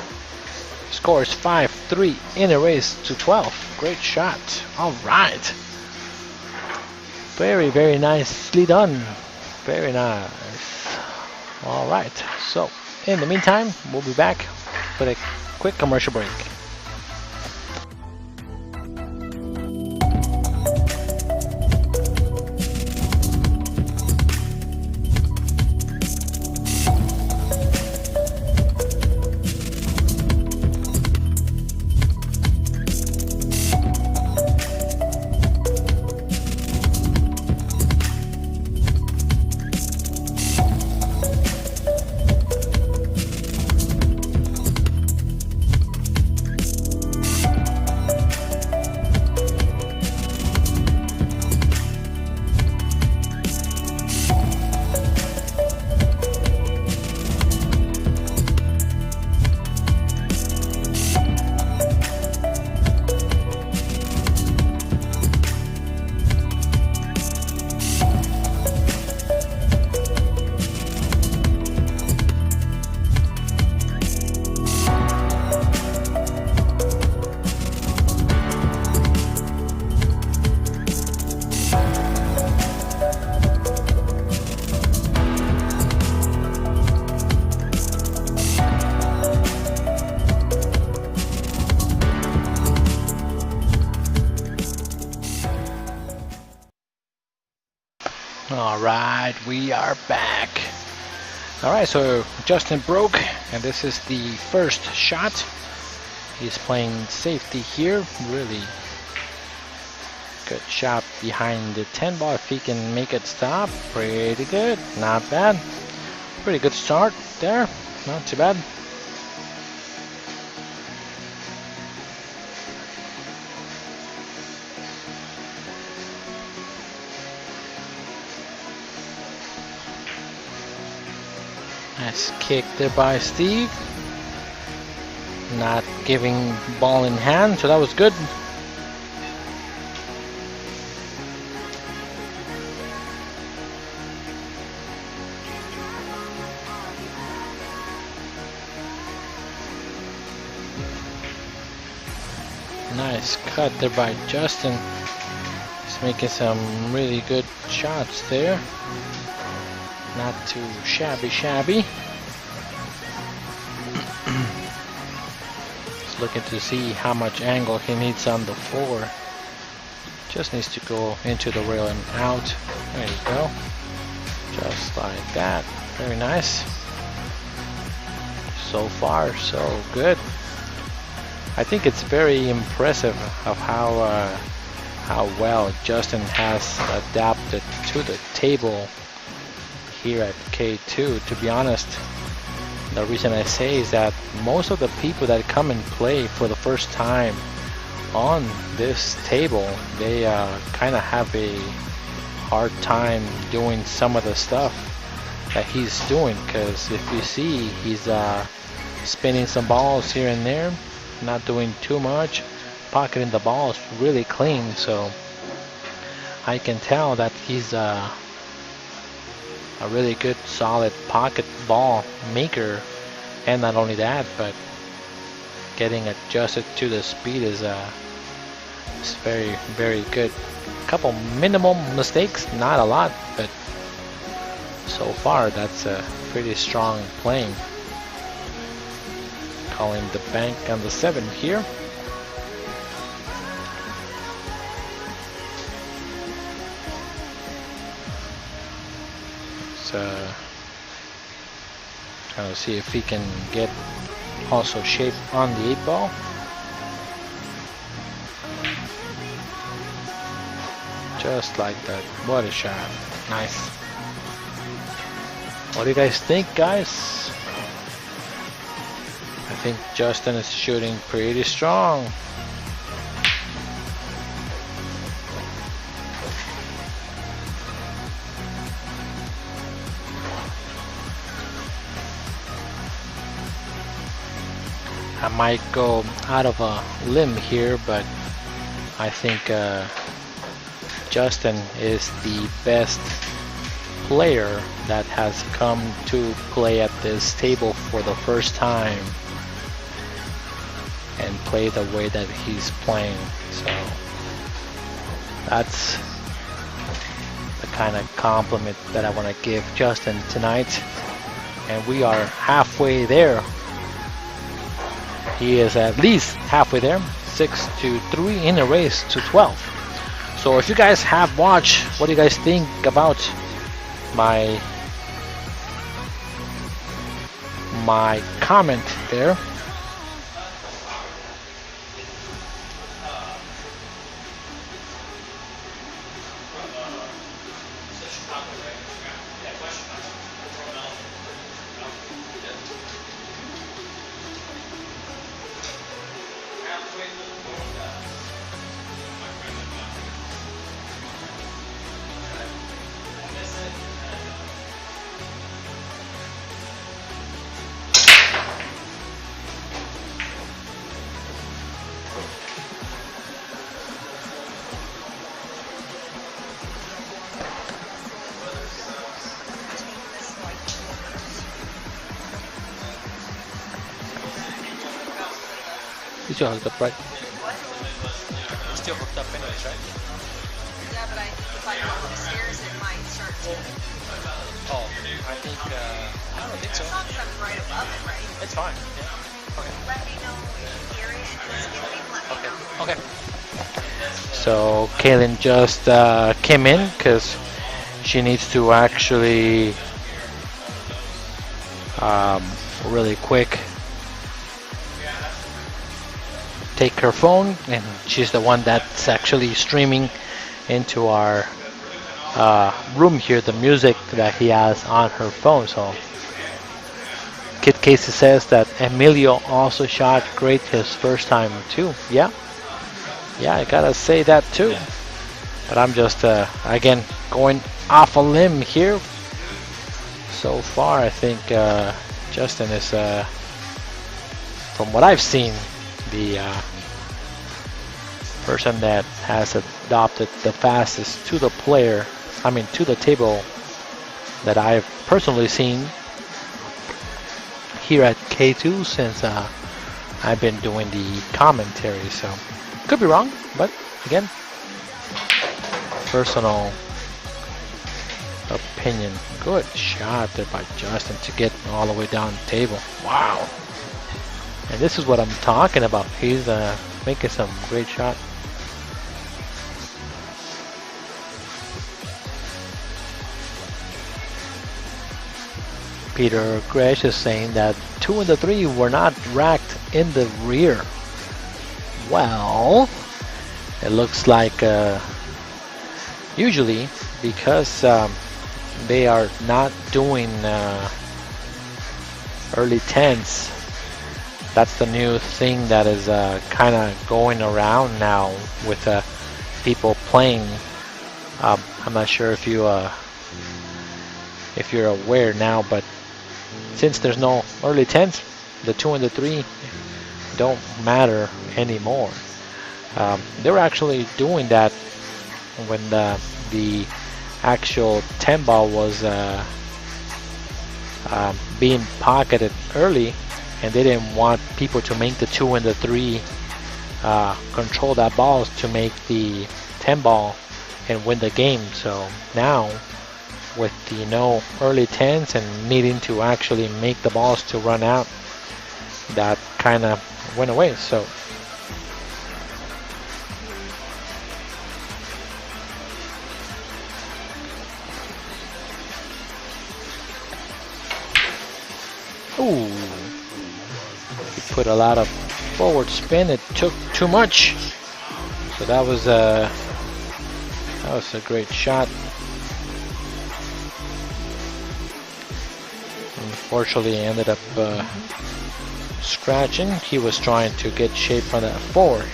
scores 5-3 in a race to 12. Great shot. All right. Very, very nicely done. Very nice. All right. So in the meantime, we'll be back with a quick commercial break. All right, we are back. All right, so Justin broke, and this is the first shot. He's playing safety here. Really good shot behind the 10 ball. If he can make it stop, pretty good. Not bad. Pretty good start there. Not too bad. Nice kick there by Steve. Not giving ball in hand, so that was good. Nice cut there by Justin. He's making some really good shots there. Not too shabby. Just looking to see how much angle he needs on the floor. Just needs to go into the rail and out. There you go. Just like that. Very nice. So far, so good. I think it's very impressive of how well Justin has adapted to the table here at K2. To be honest, the reason I say is that most of the people that come and play for the first time on this table, they kind of have a hard time doing some of the stuff that he's doing, because if you see, he's spinning some balls here and there, not doing too much, pocketing the balls really clean, so I can tell that he's a really good solid pocket ball maker. And not only that, but getting adjusted to the speed is very, very good. A couple minimal mistakes, not a lot, but so far that's a pretty strong playing. Calling the bank on the 7 here. Trying to see if he can get also shape on the 8 ball. Just like that. What a shot. Nice. What do you guys think, guys? I think Justin is shooting pretty strong. I might go out of a limb here, but I think Justin is the best player that has come to play at this table for the first time and play the way that he's playing. So that's the kind of compliment that I want to give Justin tonight. And we are halfway there. He is at least halfway there, 6-3 in a race to 12. So if you guys have watched, what do you guys think about my comment there? It's still hooked up, right? It's still hooked up anyways, right? Yeah, but if I go upstairs, it might start to... Oh, I think, I don't think so. As long as I'm right above it, right? It's fine, yeah. Okay. Let me know if you hear it, and just give me let me know. Okay. So Kaylin just came in because she needs to actually really quick take her phone, and she's the one that's actually streaming into our room here the music that he has on her phone. So Kid Casey says that Emilio also shot great his first time too. Yeah, I gotta say that too. But I'm just again going off a limb here. So far, I think Justin is, from what I've seen, the person that has adopted the fastest to the player, I mean to the table, that I've personally seen here at K2 since I've been doing the commentary. So could be wrong, but again, personal opinion. Good shot there by Justin to get all the way down the table. Wow. And this is what I'm talking about. He's making some great shot. Peter Gresh is saying that 2 and the 3 were not racked in the rear. Well, it looks like usually because they are not doing early 10s. That's the new thing that is kind of going around now with people playing. I'm not sure if you're aware now, but since there's no early 10s, the 2 and the 3 don't matter anymore. They were actually doing that when the actual 10 ball was being pocketed early, and they didn't want people to make the 2 and the 3 control that ball to make the 10 ball and win the game. So now, with the no early 10s and needing to actually make the balls to run out, that kind of went away. So ooh, he put a lot of forward spin. It took too much. So that was a great shot. Unfortunately, ended up scratching. He was trying to get shape on that 4.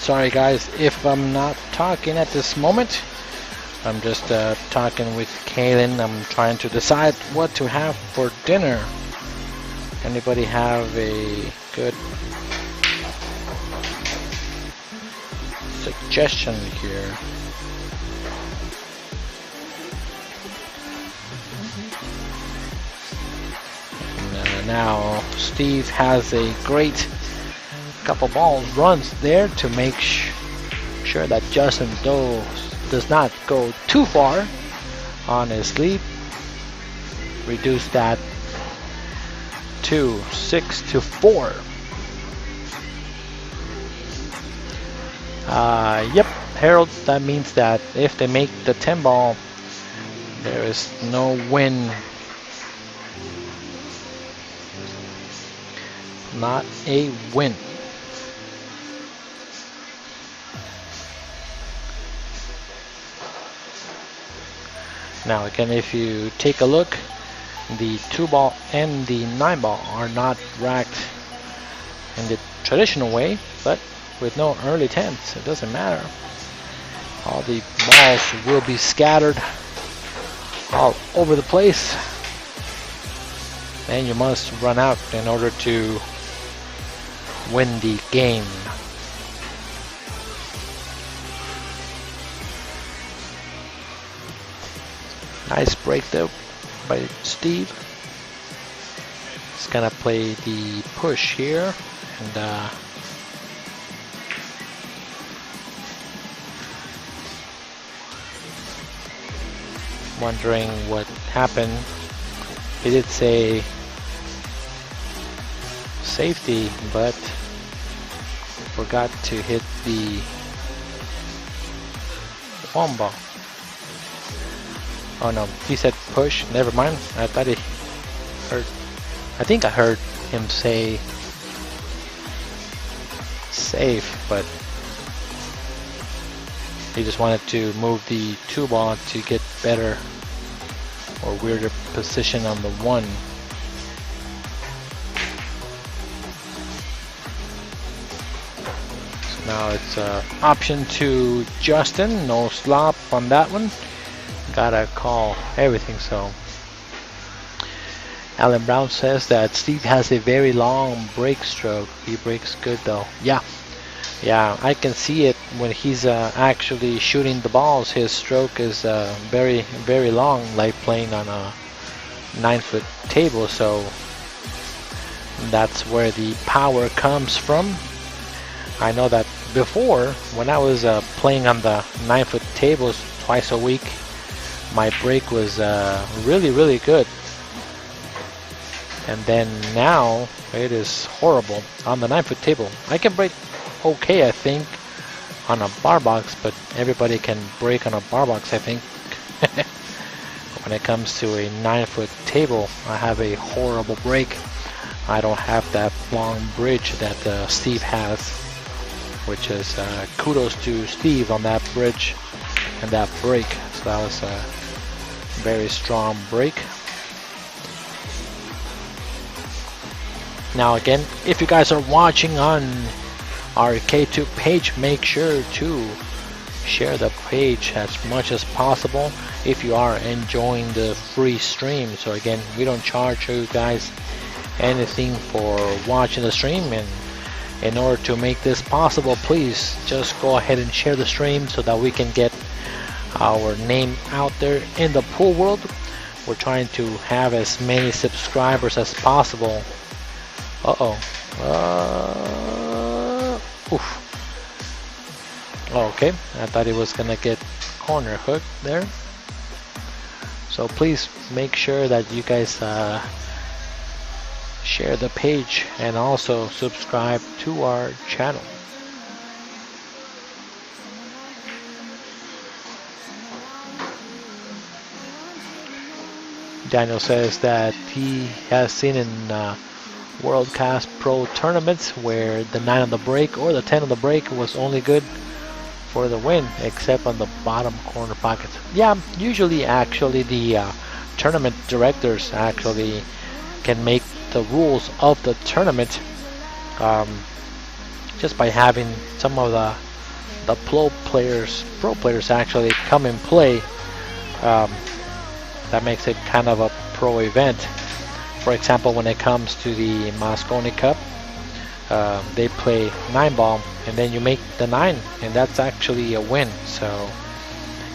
Sorry guys if I'm not talking at this moment. I'm just talking with Kaylin. I'm trying to decide what to have for dinner. Anybody have a good suggestion here? And, now Steve has a great couple balls runs there to make sure that Justin does not go too far on his lead. Reduce that to 6-4. Yep, Harold, that means that if they make the 10 ball, there is no win. Not a win. Now again, if you take a look, the 2 ball and the 9 ball are not racked in the traditional way, but with no early 10s. It doesn't matter. All the balls will be scattered all over the place. And you must run out in order to win the game. Nice break though by Steve. He's gonna play the push here, and wondering what happened. He did say safety, but forgot to hit the wombo. Oh no, he said push. Never mind. I thought he heard. I think I heard him say safe, but he just wanted to move the 2-ball to get better or weirder position on the 1. So now it's option to Justin. No slop on that one. Gotta call everything. So Alan Brown says that Steve has a very long break stroke. He breaks good though. Yeah, I can see it when he's actually shooting the balls. His stroke is very, very long, like playing on a 9-foot table. So that's where the power comes from. I know that before, when I was playing on the 9-foot tables twice a week, my break was really, really good. And then now it is horrible on the 9-foot table. I can break okay, I think, on a bar box, but everybody can break on a bar box, I think. When it comes to a 9-foot table, I have a horrible break. I don't have that long bridge that Steve has, which is kudos to Steve on that bridge and that break. So that was a very strong break. Now again, if you guys are watching on our K2 page, make sure to share the page as much as possible if you are enjoying the free stream. So again, we don't charge you guys anything for watching the stream, and in order to make this possible, please just go ahead and share the stream so that we can get our name out there in the pool world. We're trying to have as many subscribers as possible. Oof. Okay, I thought he was gonna get corner hook there. So please make sure that you guys share the page and also subscribe to our channel. Daniel says that he has seen in World Class Pro tournaments where the 9 on the break or the 10 on the break was only good for the win, except on the bottom corner pockets. Yeah, usually actually the tournament directors actually can make the rules of the tournament just by having some of the pro players actually come and play. That makes it kind of a pro event. For example, when it comes to the Moscone Cup, they play 9-ball, and then you make the 9, and that's actually a win. So,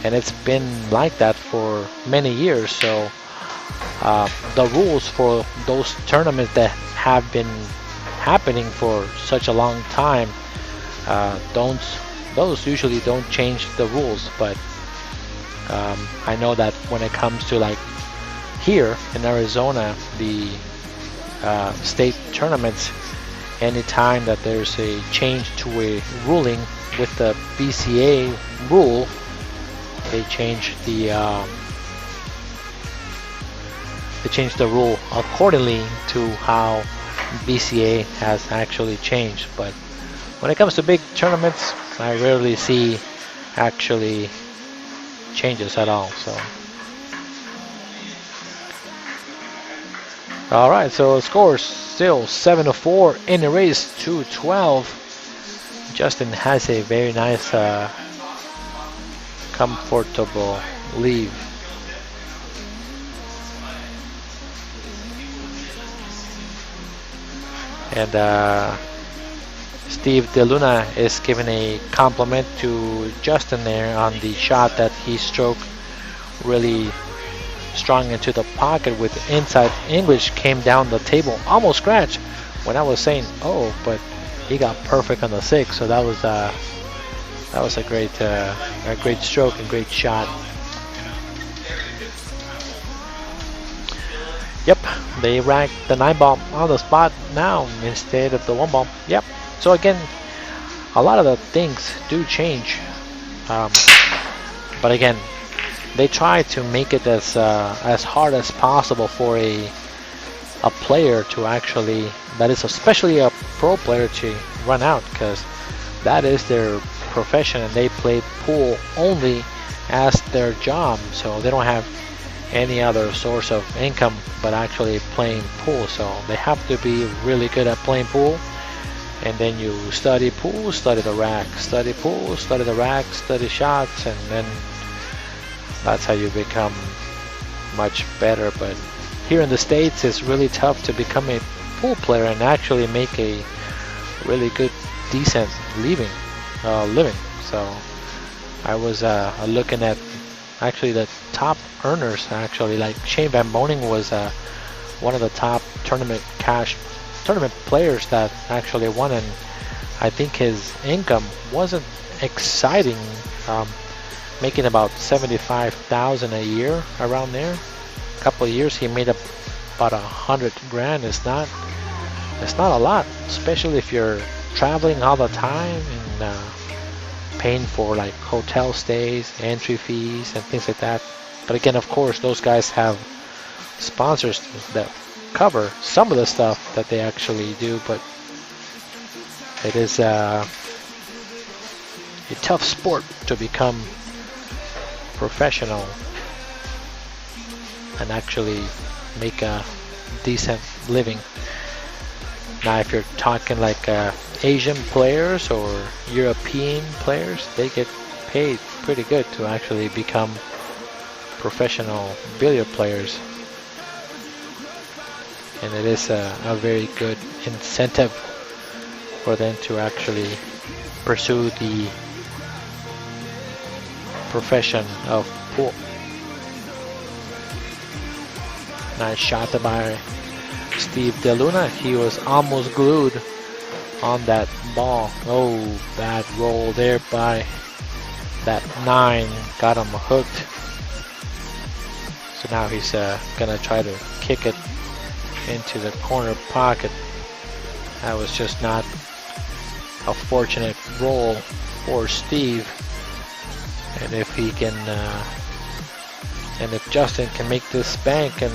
and it's been like that for many years. So, the rules for those tournaments that have been happening for such a long time, those usually don't change the rules. But I know that when it comes to like here in Arizona, the state tournaments, anytime that there's a change to a ruling with the BCA rule, they change the rule accordingly to how BCA has actually changed. But when it comes to big tournaments, I rarely see actually changes at all. So all right, so scores still 7-4 in the race to 12. Justin has a very nice, comfortable leave. And Steve DeLuna is giving a compliment to Justin there on the shot that he stroked really strong into the pocket with inside English, came down the table, almost scratched. When I was saying, oh, but he got perfect on the 6, so that was a great stroke and great shot. Yep, they ranked the 9 ball on the spot now instead of the 1 ball. Yep. So again, a lot of the things do change, but again, they try to make it as hard as possible for a player to actually, that is especially a pro player, to run out, because that is their profession and they play pool only as their job, so they don't have any other source of income but actually playing pool. So they have to be really good at playing pool, and then you study pool, study the rack, study pool, study the rack, study shots, and then that's how you become much better. But here in the States, it's really tough to become a pool player and actually make a really good, decent living. So I was looking at actually the top earners. Actually, like Shane Van Boning was one of the top tournament players that actually won, and I think his income wasn't exciting, making about 75,000 a year, around there. A couple of years he made about 100 grand. It's not a lot, especially if you're traveling all the time and paying for like hotel stays, entry fees, and things like that. But again, of course, those guys have sponsors that cover some of the stuff that they actually do, but it is a tough sport to become professional and actually make a decent living. Now, if you're talking like Asian players or European players, they get paid pretty good to actually become professional billiard players. And it is a very good incentive for them to actually pursue the profession of pool. Nice shot by Steve DeLuna. He was almost glued on that ball. Oh, bad roll there by that 9. Got him hooked. So now he's gonna try to kick it into the corner pocket. That was just not a fortunate roll for Steve. And if he can, and if Justin can make this bank and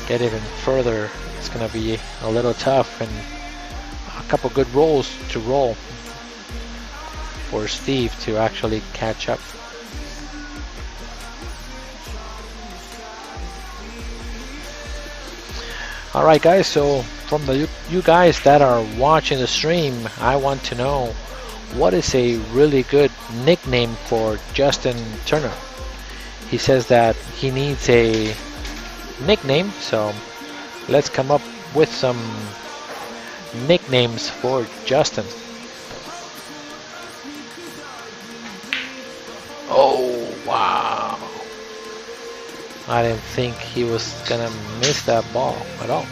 get even further, it's gonna be a little tough, and a couple good rolls to roll for Steve to actually catch up. All right, guys, so from you guys that are watching the stream, I want to know, what is a really good nickname for Justin Turner? He says that he needs a nickname, so let's come up with some nicknames for Justin. Oh, wow. I didn't think he was gonna miss that ball at all.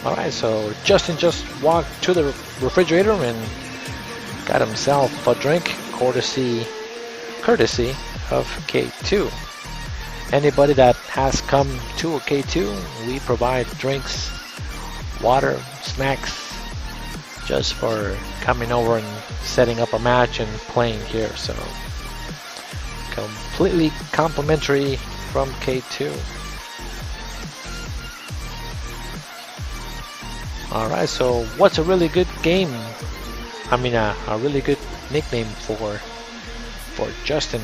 Alright, so Justin just walked to the refrigerator and got himself a drink, courtesy of K2. Anybody that has come to a K2, we provide drinks, water, snacks, just for coming over and setting up a match and playing here. So completely complimentary from K2. Alright, so what's a really good game? I mean, a really good nickname for Justin?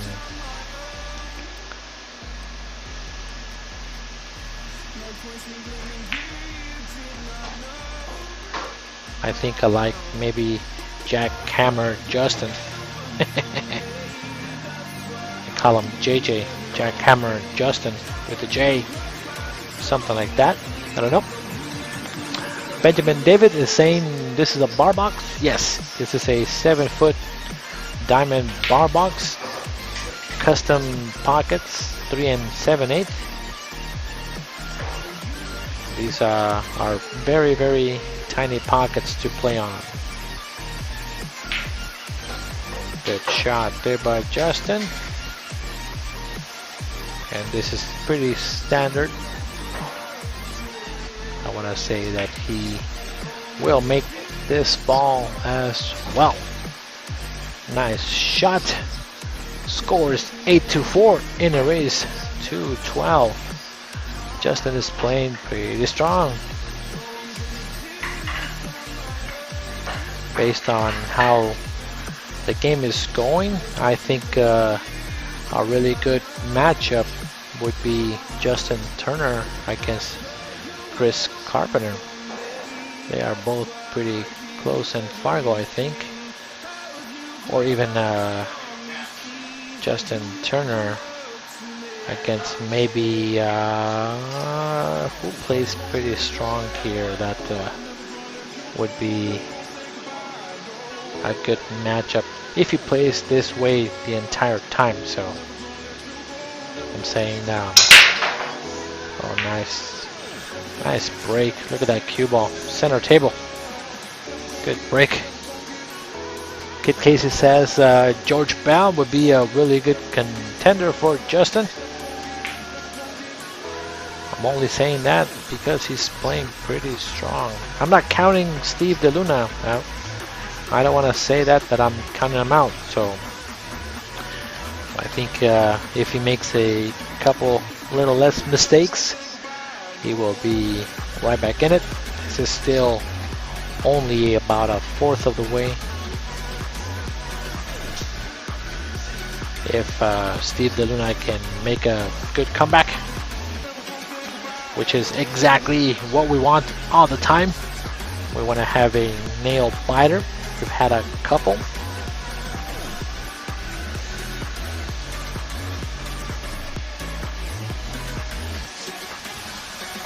I think I like maybe Jackhammer Justin. I call him JJ, Jackhammer Justin with a J, something like that. I don't know. Benjamin David is saying this is a bar box. Yes, this is a 7-foot diamond bar box. Custom pockets, 3 7/8. These are very, very tiny pockets to play on. Good shot there by Justin. And this is pretty standard. I want to say that he will make this ball as well. Nice shot. Scores 8-4 in a race, 2-12. Justin is playing pretty strong. Based on how the game is going, I think a really good matchup would be Justin Turner against Chris Carpenter. They are both pretty close in Fargo, I think. Or even Justin Turner against maybe who plays pretty strong here. That would be a good matchup if he plays this way the entire time. So I'm saying oh, nice break. Look at that cue ball, center table. Good break. Kid Casey says George Bell would be a really good contender for Justin. I'm only saying that because he's playing pretty strong. I'm not counting Steve DeLuna out. I don't want to say that I'm counting him out. So I think if he makes a couple little less mistakes, he will be right back in it. This is still only about a fourth of the way. If Steve DeLuna can make a good comeback, which is exactly what we want all the time. We want to have a nail biter. We've had a couple.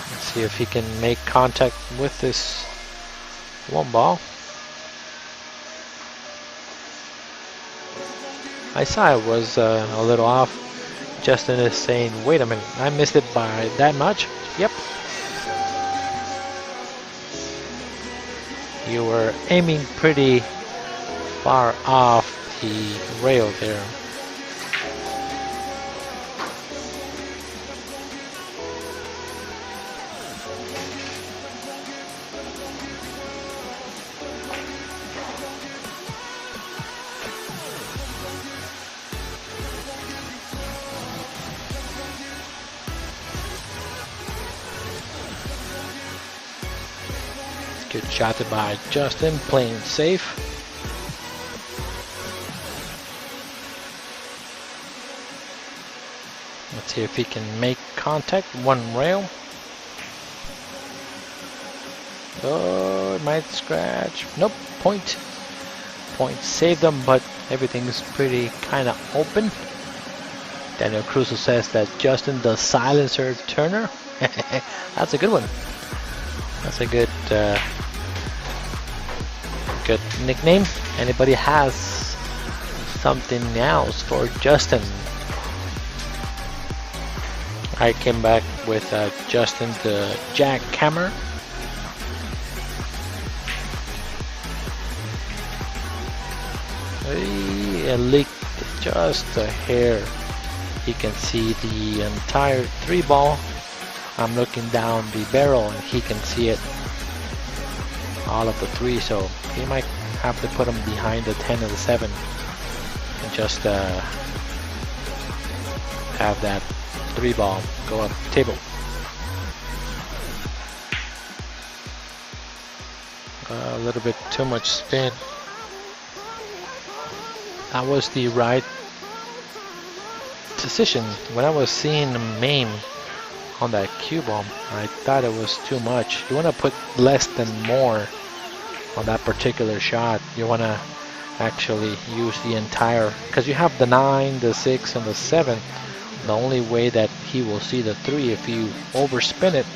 Let's see if he can make contact with this one ball. I saw it was a little off. Justin is saying, wait a minute, I missed it by that much? Yep. You were aiming pretty far off the rail there. Good shot by Justin, playing safe. Let's see if he can make contact. One rail. Oh, it might scratch. Nope, point. Point saved them, but everything's pretty kind of open. Daniel Crusoe says that Justin the Silencer Turner. That's a good one. That's a good good nickname. Anybody has something else for Justin? I came back with Justin the Jackhammer. It leaked just a hair. You can see the entire 3-ball. I'm looking down the barrel and he can see it, all of the 3, so he might have to put him behind the 10 and the 7 and just have that 3-ball go up the table. A little bit too much spin. That was the right decision. When I was seeing him main on that cue ball, I thought it was too much. You want to put less than more on that particular shot. You want to actually use the entire, because you have the 9, the 6, and the 7. The only way that he will see the 3 if you overspin it.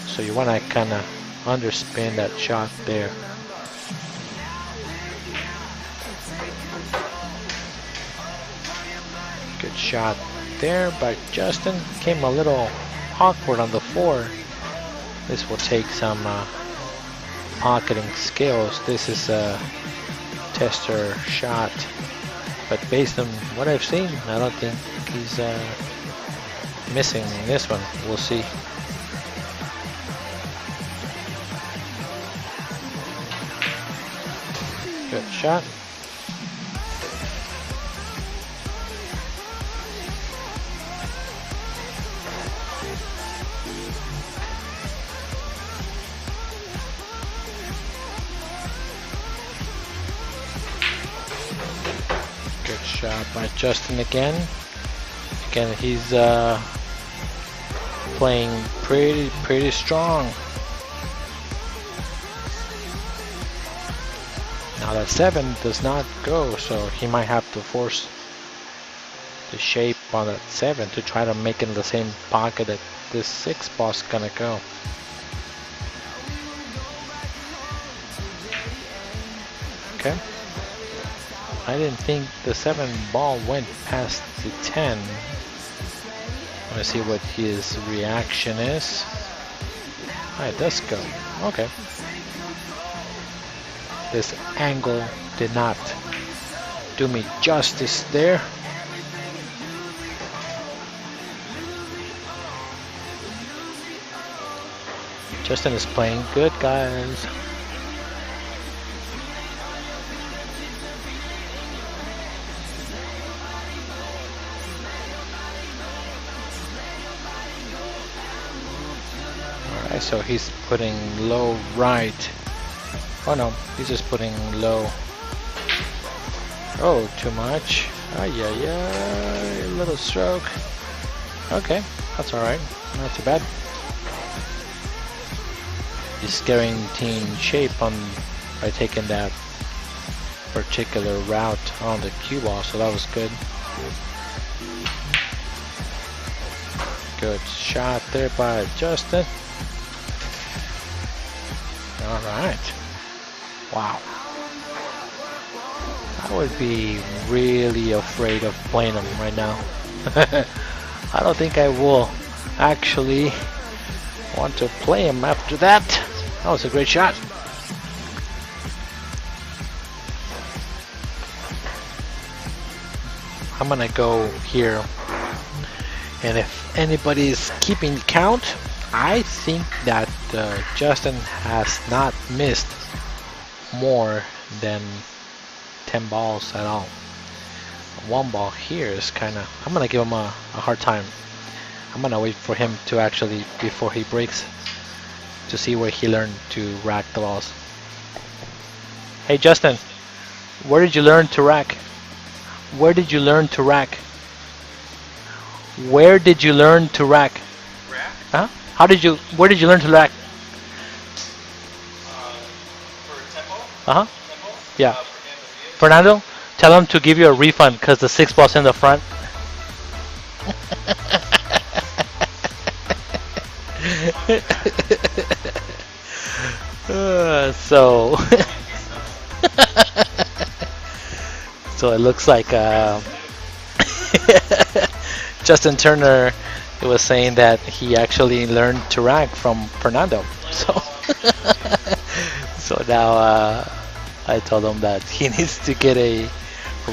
So you want to kind of underspin that shot there. Good shot there by Justin. Came a little awkward on the 4. This will take some pocketing skills. This is a tester shot, but based on what I've seen, I don't think he's missing this one. We'll see. Good shot. Good shot by Justin again. Again, he's playing pretty strong. Now that 7 does not go, so he might have to force the shape on that 7 to try to make it in the same pocket that this 6 ball's gonna go. Okay. I didn't think the 7 ball went past the 10. Let's see what his reaction is. Ah, it does go. Okay. This angle did not do me justice there. Justin is playing good, guys. Alright, so he's putting low right. Oh no, he's just putting low. Oh, too much. Ay, ay, ay, a little stroke. Okay, that's alright. Not too bad. He's scaring team shape by taking that particular route on the cue ball, so that was good. Good shot there by Justin. Alright. Wow. I would be really afraid of playing him right now. I don't think I will actually want to play him after that. That was a great shot. I'm gonna go here, and if anybody's keeping count, I think that Justin has not missed more than 10 balls at all. One ball here is kind of, I'm gonna give him a hard time. I'm gonna wait for him to actually, before he breaks, to see where he learned to rack the balls. Hey Justin, where did you learn to rack? Where did you learn to rack? Where did you learn to rack? Rack? Huh? Where did you learn to rack? For tempo? Uh-huh. Tempo? Yeah. Fernando. Fernando, tell him to give you a refund because the 6 ball's in the front. So so it looks like Justin Turner was saying that he actually learned to rack from Fernando. So so now I told him that he needs to get a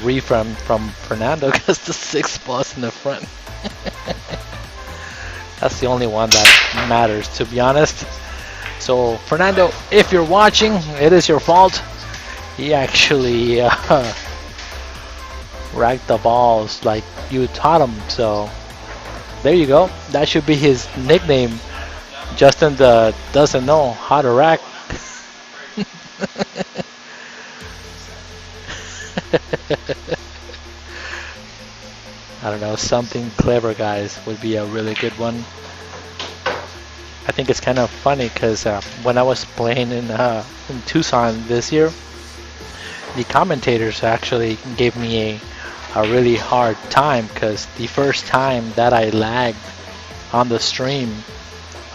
refund from Fernando because the 6 ball's in the front. That's the only one that matters, to be honest. So Fernando, if you're watching, it is your fault. He actually racked the balls like you taught him. So there you go. That should be his nickname. Justin doesn't know how to rack. I don't know, something clever, guys, would be a really good one. I think it's kind of funny because when I was playing in Tucson this year, the commentators actually gave me a really hard time because the first time that I lagged on the stream,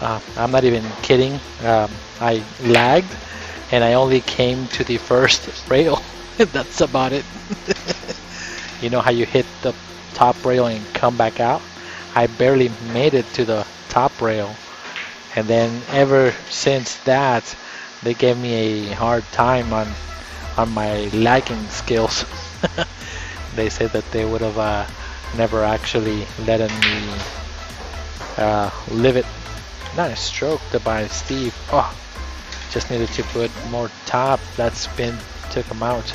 I'm not even kidding, I lagged and I only came to the first rail. That's about it. You know how you hit the top rail and come back out? I barely made it to the top rail. And then ever since that, they gave me a hard time on my lagging skills. They said that they would have never actually let me live it. Nice stroke by Steve. Oh, just needed to put more top. That spin took him out.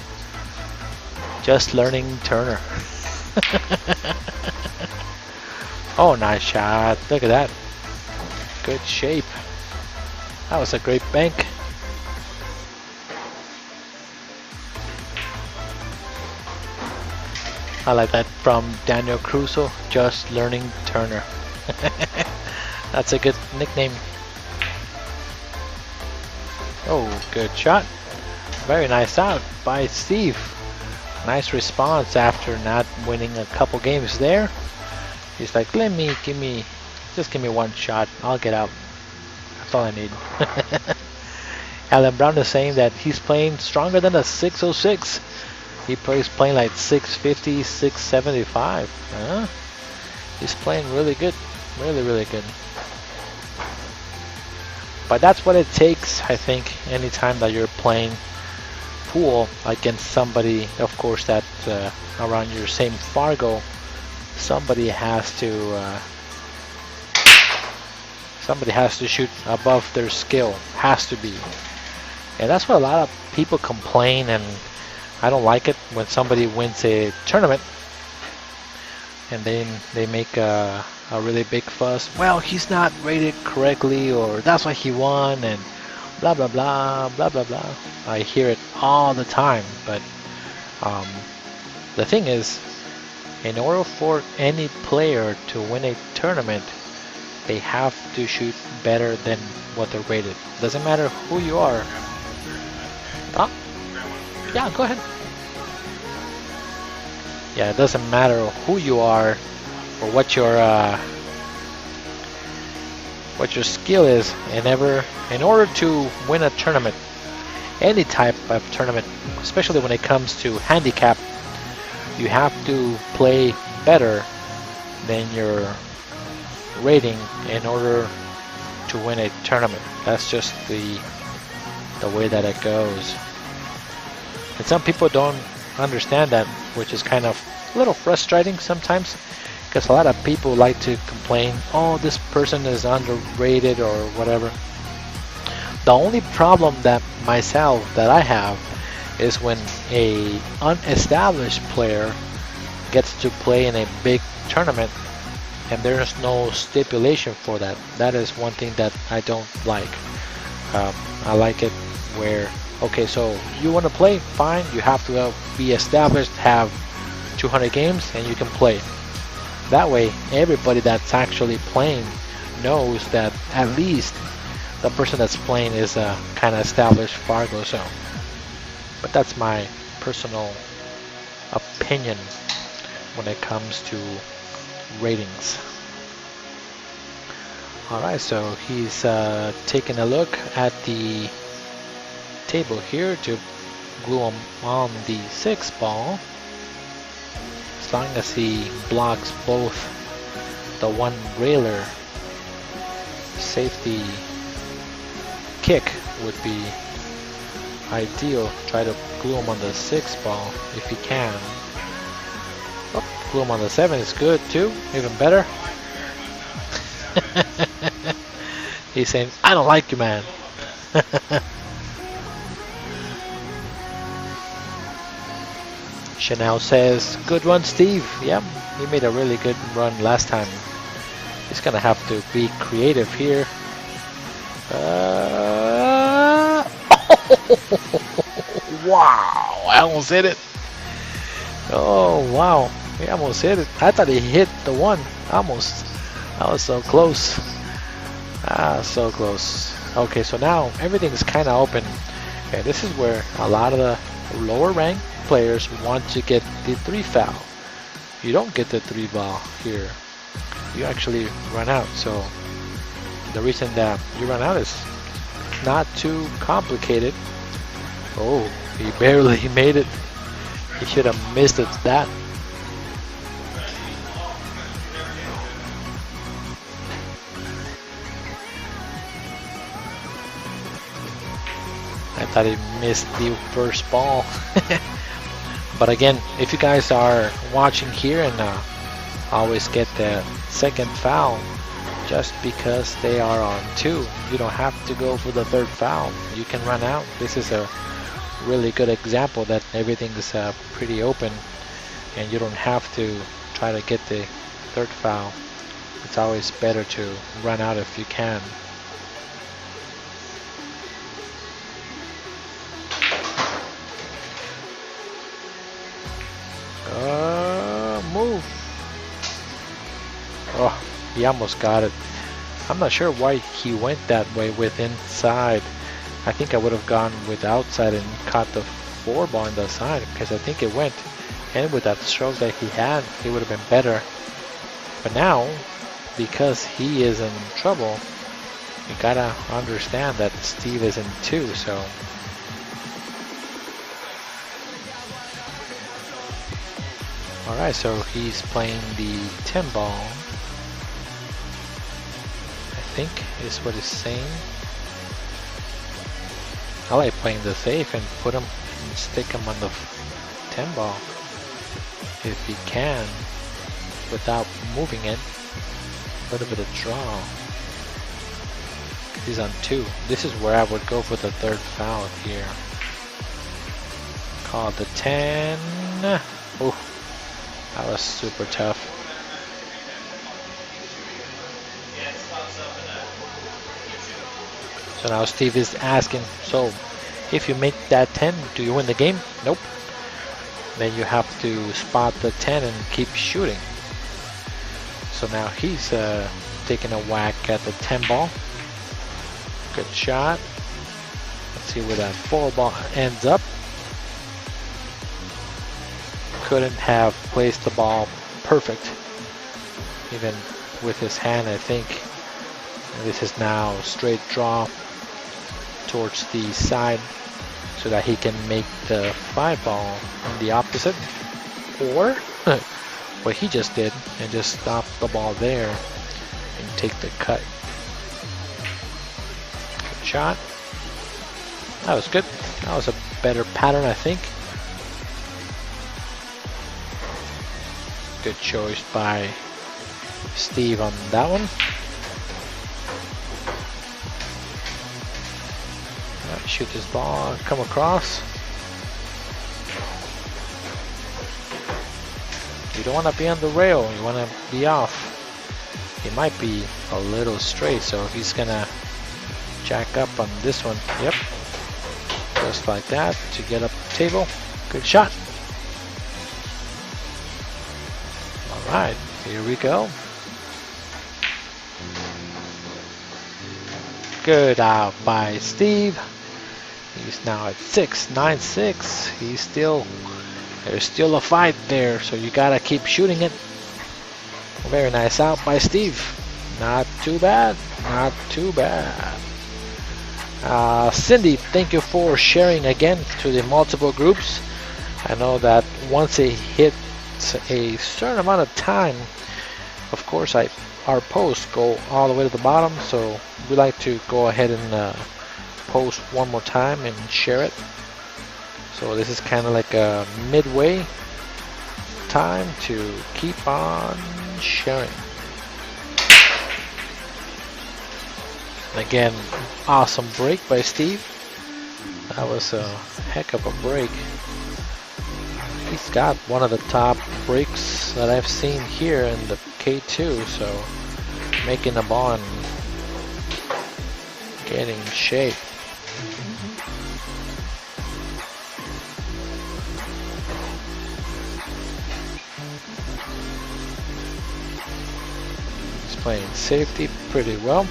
Just learning Turner. Oh, nice shot. Look at that. Good shape. That was a great bank. I like that from Daniel Crusoe. Just learning Turner. That's a good nickname. Oh, good shot. Very nice out by Steve. Nice response after not winning a couple games there. He's like, just give me one shot. I'll get out. That's all I need. Alan Brown is saying that he's playing stronger than a 606. He's playing like 650, 675. He's playing really good. Really, really good. But that's what it takes, I think, anytime that you're playing pool against somebody, of course, that around your same Fargo, somebody has to shoot above their skill. Has to be. And that's what a lot of people complain, and I don't like it when somebody wins a tournament and then they make a really big fuss. Well, he's not rated correctly, or that's why he won, and blah blah blah blah blah blah. I hear it all the time, but the thing is, in order for any player to win a tournament, they have to shoot better than what they're rated. Doesn't matter who you are. Oh, yeah, go ahead. Yeah, it doesn't matter who you are or what your skill is. In order to win a tournament, any type of tournament, especially when it comes to handicap, you have to play better than your rating in order to win a tournament. That's just the way that it goes. And some people don't understand that, which is kind of a little frustrating sometimes, because a lot of people like to complain, oh, this person is underrated or whatever. The only problem that I have is when a unestablished player gets to play in a big tournament and there's no stipulation for that. That is one thing that I don't like. I like it where, okay, so you want to play, fine, you have to be established, have 200 games, and you can play. That way, everybody that's actually playing knows that at least the person that's playing is a kind of established Fargo. So, but that's my personal opinion when it comes to ratings. Alright, so he's taking a look at the table here to glue him on the 6 ball. As long as he blocks both the one railer, safety kick would be ideal. Try to glue him on the 6 ball if he can. Oh, glue him on the 7 is good too, even better. He's saying, I don't like you, man. Chanel says, good run, Steve. Yeah, he made a really good run last time. He's gonna have to be creative here. Wow, I almost hit it. Oh, wow, he almost hit it. I thought he hit the one. Almost. I was so close. Ah, so close. Okay, so now everything's kind of open. Okay, this is where a lot of the lower ranked players want to get the 3 foul. You don't get the 3 ball here. You actually run out. So the reason that you run out is not too complicated. Oh, he barely made it. He should have missed it that. I thought he missed the first ball. But again, if you guys are watching here and always get the second foul just because they are on 2, you don't have to go for the 3rd foul. You can run out. This is a really good example that everything is pretty open and you don't have to try to get the 3rd foul. It's always better to run out if you can. Move. Oh, he almost got it. I'm not sure why he went that way with inside. I think I would have gone with outside and caught the 4 ball on the side because I think it went. And with that stroke that he had, it would have been better. But now, because he is in trouble, you gotta understand that Steve is in 2, so. Alright, so he's playing the 10 ball. I think is what he's saying. I like playing the safe and put him and stick him on the 10 ball if he can without moving it. A little bit of draw. He's on 2. This is where I would go for the 3rd foul here. Call the 10. Oh. That was super tough. So now Steve is asking, so if you make that 10, do you win the game? Nope. Then you have to spot the 10 and keep shooting. So now he's taking a whack at the 10 ball. Good shot. Let's see where that 4 ball ends up. Couldn't have placed the ball perfect, even with his hand. I think this is now straight draw towards the side so that he can make the 5 ball on the opposite, or what he just did and just stop the ball there and take the cut. Good shot. That was good. That was a better pattern, I think. Good choice by Steve on that one. Shoot this ball, come across. You don't want to be on the rail, you want to be off. He might be a little straight, so he's gonna jack up on this one. Yep, just like that to get up the table. Good shot. Alright, here we go. Good out by Steve. He's now at 6-9-6. There's still a fight there, so you gotta keep shooting it. Very nice out by Steve. Not too bad, not too bad. Cindy, thank you for sharing again to the multiple groups. I know that once it hits a certain amount of time, of course our posts go all the way to the bottom, so we like to go ahead and post one more time and share it. So this is kind of like a midway time to keep on sharing. Again, awesome break by Steve. That was a heck of a break. He's got one of the top breaks that I've seen here in the K2, so making the ball and getting in shape. He's playing safety pretty well.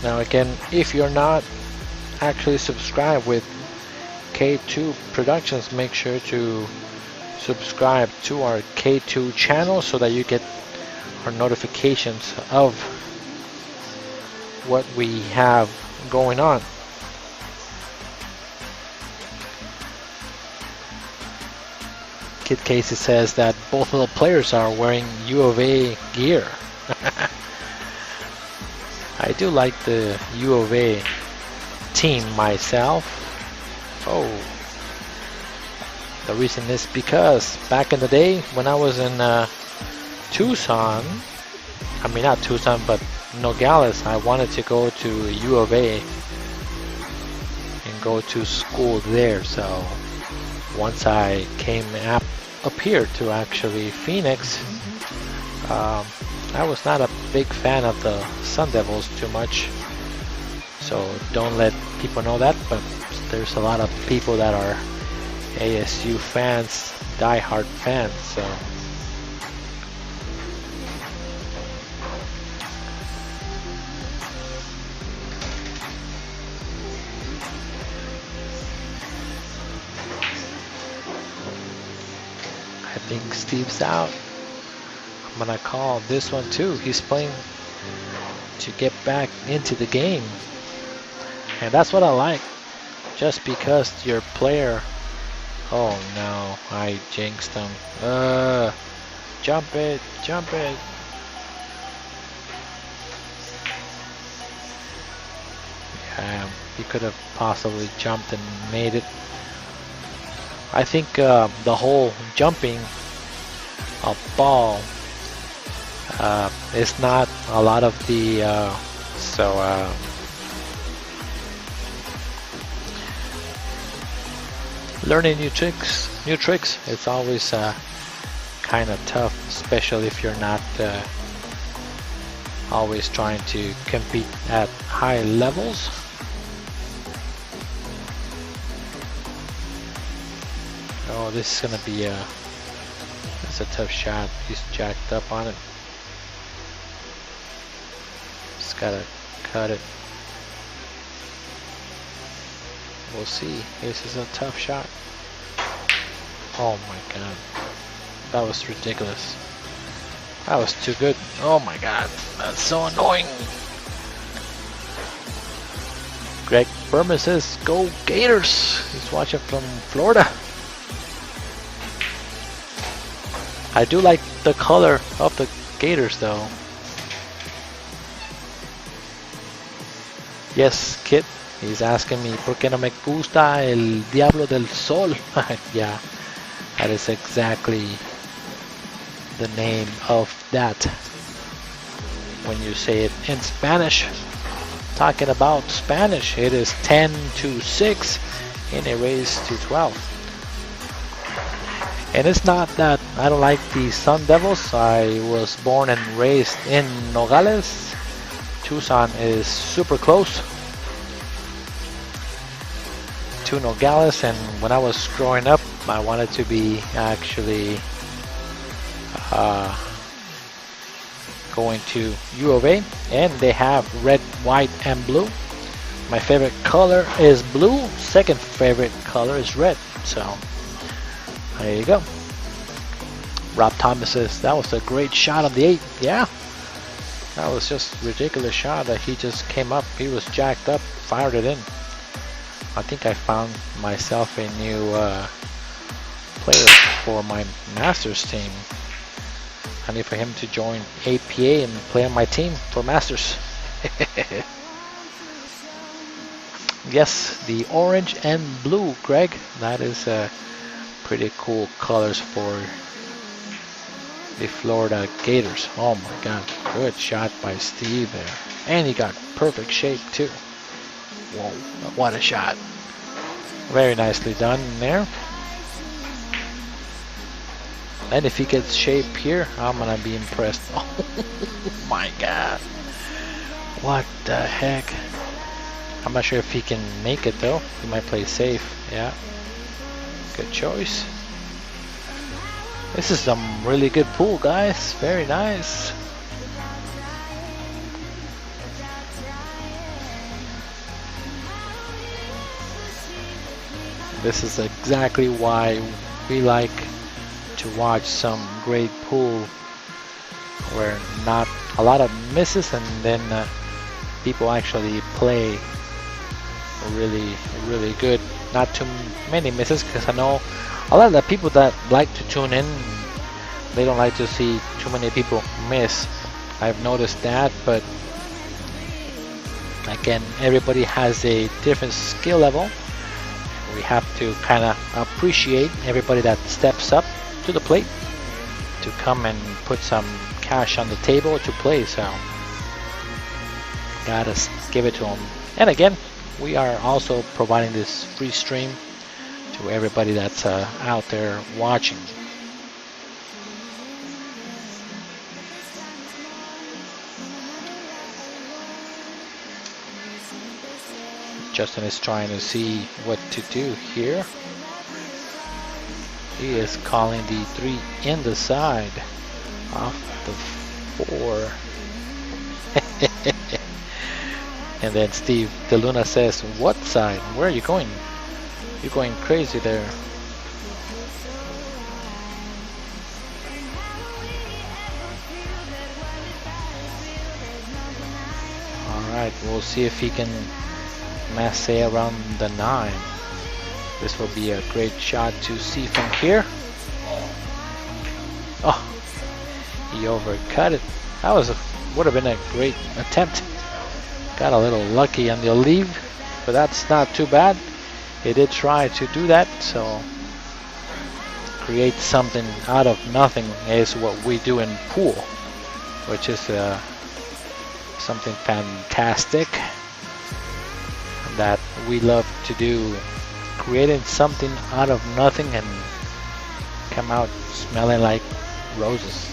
Now again, if you're not actually subscribed with K2 Productions, make sure to subscribe to our K2 channel so that you get our notifications of what we have going on. Kid Casey says that both of the players are wearing U of A gear. I do like the U of A team myself. Oh, the reason is because back in the day when I was in Tucson, I mean not Tucson but Nogales, I wanted to go to U of A and go to school there. So once I came up here to actually Phoenix, I was not a big fan of the Sun Devils too much, so don't let people know that, but there's a lot of people that are ASU fans, die-hard fans, so I think Steve's out. I'm gonna call this one too. He's playing to get back into the game, and that's what I like. Just because your player, oh no, I jinxed him. Jump it, jump it. Yeah, he could have possibly jumped and made it. I think the whole jumping a ball is not a lot of the learning new tricks. It's always kind of tough, especially if you're not always trying to compete at high levels. Oh, this is gonna be that's a tough shot. He's jacked up on it. Just gotta cut it. We'll see. This is a tough shot. Oh my god. That was ridiculous. That was too good. Oh my god. That's so annoying. Greg Berman says, go Gators. He's watching from Florida. I do like the color of the Gators though. Yes, Kit. He's asking me, ¿por qué no me gusta el Diablo del Sol? Yeah, that is exactly the name of that. When you say it in Spanish, talking about Spanish, it is 10-6 in a race to 12. And it's not that I don't like the Sun Devils. I was born and raised in Nogales. Tucson is super close to Nogales, and when I was growing up I wanted to be actually going to U of A, and they have red, white and blue. My favorite color is blue, second favorite color is red, so there you go. Rob Thomas says that was a great shot on the 8. Yeah, that was just ridiculous shot that he just came up, he was jacked up, fired it in. I think I found myself a new player for my Masters team. I need for him to join APA and play on my team for Masters. Yes, the orange and blue, Greg. That is pretty cool colors for the Florida Gators. Oh my god, good shot by Steve there. And he got perfect shape too. Whoa, what a shot. Very nicely done there. And if he gets shape here, I'm gonna be impressed. Oh my god. What the heck? I'm not sure if he can make it though. He might play safe. Yeah. Good choice. This is some really good pool, guys. Very nice. This is exactly why we like to watch some great pool where not a lot of misses, and then people actually play really good. Not too many misses, because I know a lot of the people that like to tune in, they don't like to see too many people miss. I've noticed that, but again, everybody has a different skill level. We have to kind of appreciate everybody that steps up to the plate to come and put some cash on the table to play, so gotta give it to them. And again, we are also providing this free stream to everybody that's out there watching. Justin is trying to see what to do here. He is calling the 3 in the side off the 4. And then Steve DeLuna says, what side? Where are you going? You're going crazy there. Alright, we'll see if he can masse around the 9. This will be a great shot to see from here. Oh, he overcut it. That would have been a great attempt. Got a little lucky on the leave, but that's not too bad. He did try to do that, so create something out of nothing is what we do in pool, which is something fantastic that we love to do. Creating something out of nothing and come out smelling like roses.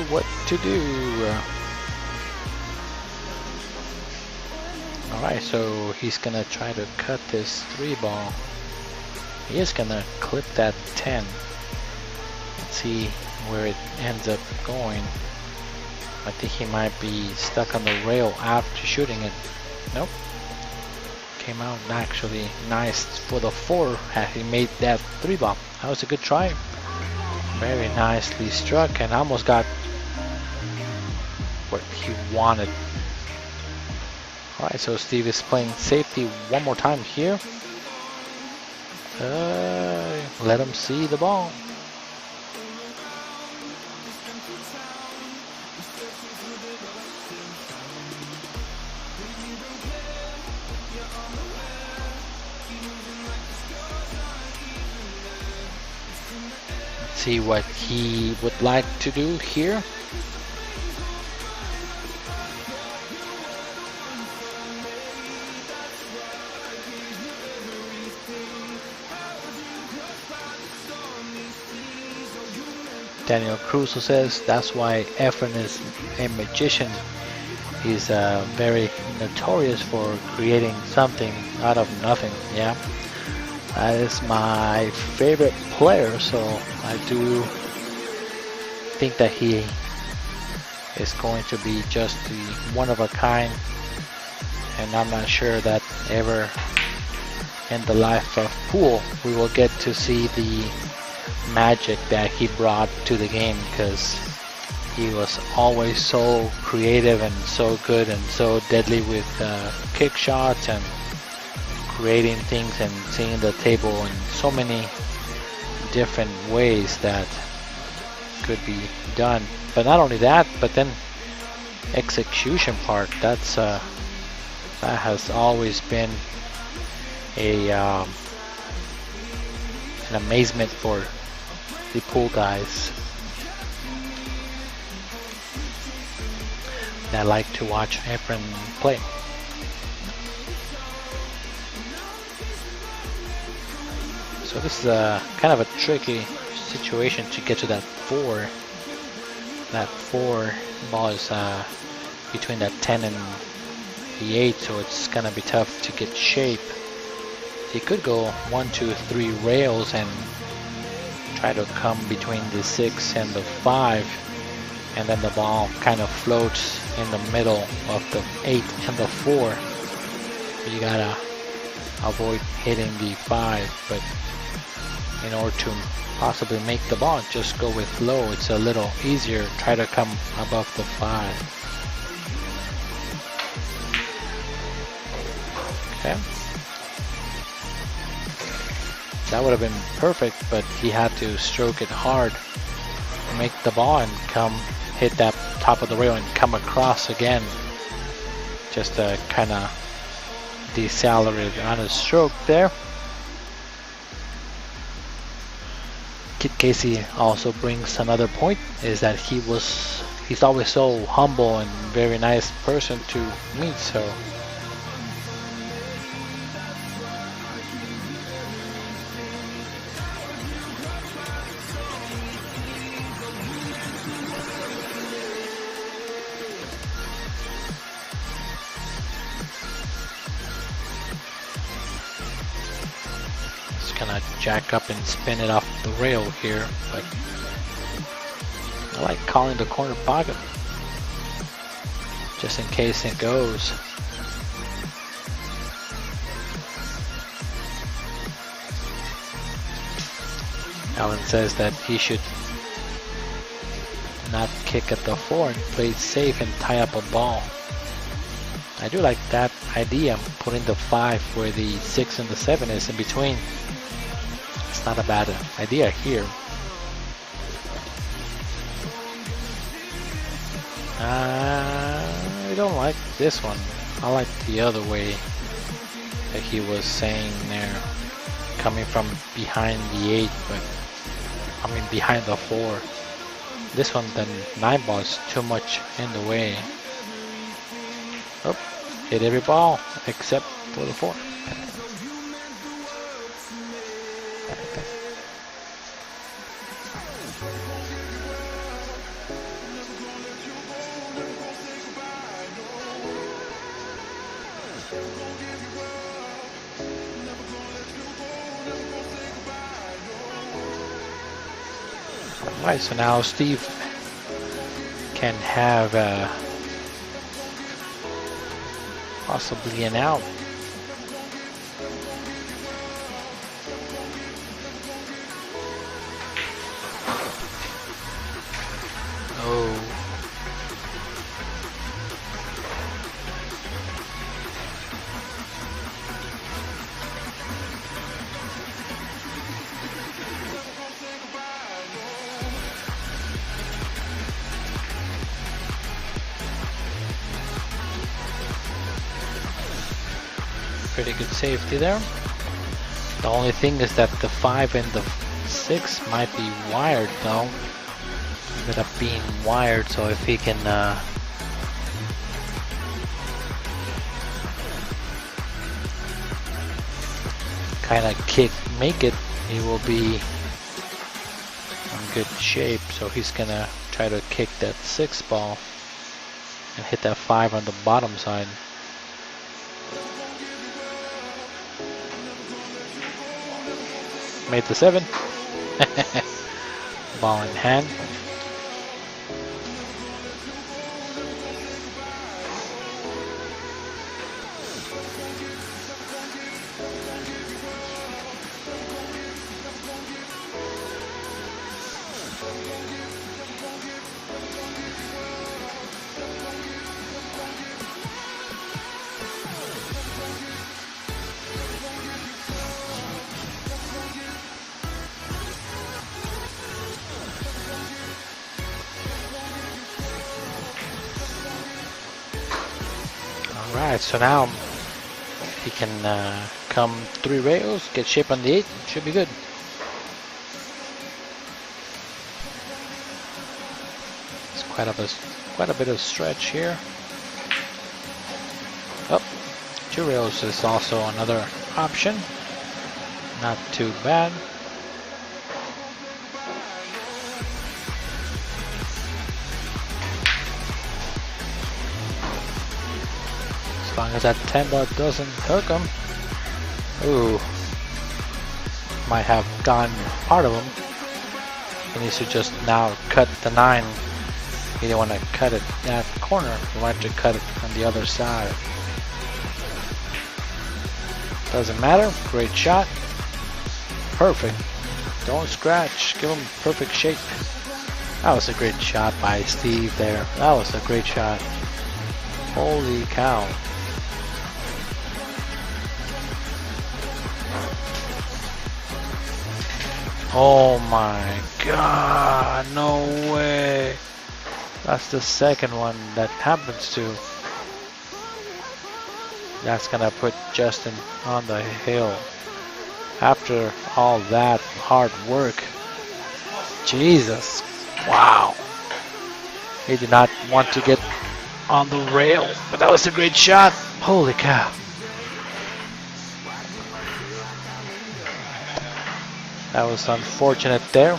What to do. Alright, so he's gonna try to cut this 3 ball. He is gonna clip that 10. Let's see where it ends up going. I think he might be stuck on the rail after shooting it. Nope. Came out actually nice for the 4 as he made that 3 ball. That was a good try. Very nicely struck and almost got what he wanted. Alright, so Steve is playing safety one more time here. Let him see the ball. Let's see what he would like to do here. Daniel Cruz says that's why Efren is a magician. He's very notorious for creating something out of nothing. Yeah, that is my favorite player, so I do think that he is going to be just the one of a kind, and I'm not sure that ever in the life of pool we will get to see the magic that he brought to the game, because he was always so creative and so good and so deadly with kick shots and creating things and seeing the table in so many different ways that could be done. But not only that, but then execution part, that's that has always been a an amazement for the pool guys that like to watch Efren play. So this is a kind of a tricky situation to get to that 4. That 4 ball is between that 10 and the 8, so it's gonna be tough to get shape. He could go 1, 2, 3 rails and try to come between the 6 and the 5, and then the ball kind of floats in the middle of the 8 and the 4. You gotta avoid hitting the 5, but in order to possibly make the ball, just go with low. It's a little easier. Try to come above the 5. Okay. That would have been perfect, but he had to stroke it hard, make the ball, and come hit that top of the rail and come across again. Just to kind of decelerate on his stroke there. Kid Casey also brings another point, is that he's always so humble and very nice person to meet, so gonna jack up and spin it off the rail here, but I like calling the corner pocket just in case it goes. Alan says that he should not kick at the 4 and play it safe and tie up a ball. I do like that idea, putting the 5 where the 6 and the 7 is in between. It's not a bad idea here. I don't like this one. I like the other way that he was saying there, coming from behind the 8, but I mean behind the 4. This one, the 9 ball is too much in the way. Oh, hit every ball except for the 4. Alright, so now Steve can have possibly an out. Oh. Pretty good safety there. The only thing is that the 5 and the 6 might be wired though. Ended up being wired, so if he can kind of make it, he will be in good shape. So he's gonna try to kick that 6 ball and hit that 5 on the bottom side. Made the 7. Ball in hand. Alright, so now he can come 3 rails, get shape on the 8, should be good. It's quite a bit of stretch here. Oh, 2 rails is also another option. Not too bad. long as that 10 ball doesn't hook him. Ooh. Might have gone part of him. He needs to just now cut the 9. He didn't want to cut it that corner. He wanted to cut it on the other side. Doesn't matter. Great shot. Perfect. Don't scratch. Give him perfect shake. That was a great shot by Steve there. That was a great shot. Holy cow. Oh my god. No way. That's the second one that happens to. That's gonna put Justin on the hill. After all that hard work. Jesus. Wow. He did not want to get on the rail, but that was a great shot. Holy cow. That was unfortunate there.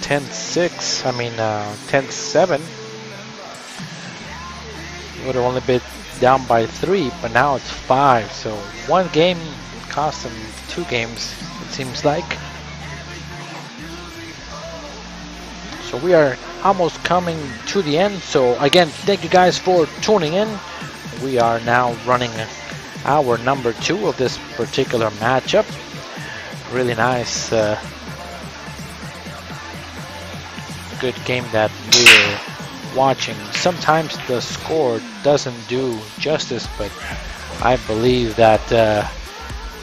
10-6, I mean 10-7. Would have only been down by 3, but now it's 5. So one game cost him 2 games, it seems like. So we are almost coming to the end. So again, thank you guys for tuning in. We are now running our number 2 of this particular matchup. Really nice, good game that we're watching. Sometimes the score doesn't do justice, but I believe that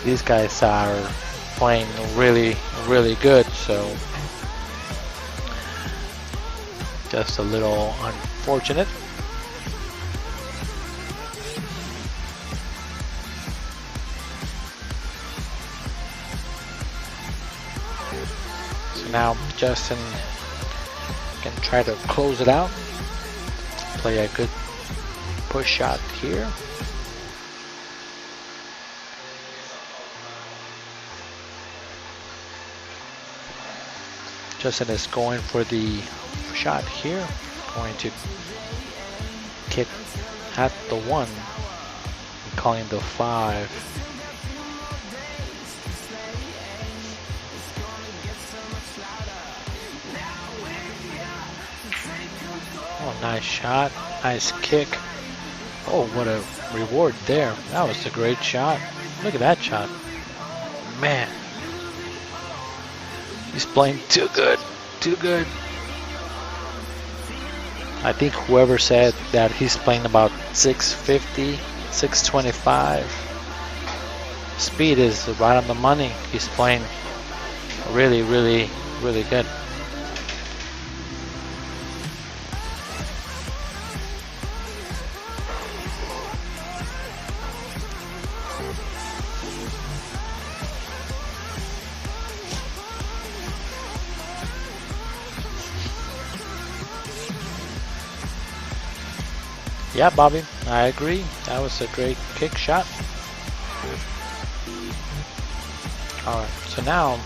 these guys are playing really, really good. So just a little unfortunate. So now Justin can try to close it out. Play a good push shot here. Justin is going for the shot here. Going to kick at the 1. Calling the 5. Oh, nice shot. Nice kick. Oh, what a reward there. That was a great shot. Look at that shot. Man. He's playing too good. Too good. I think whoever said that he's playing about 650, 625. Speed is right on the money. He's playing really, really, really good. Yeah, Bobby, I agree. That was a great kick shot. Alright, so now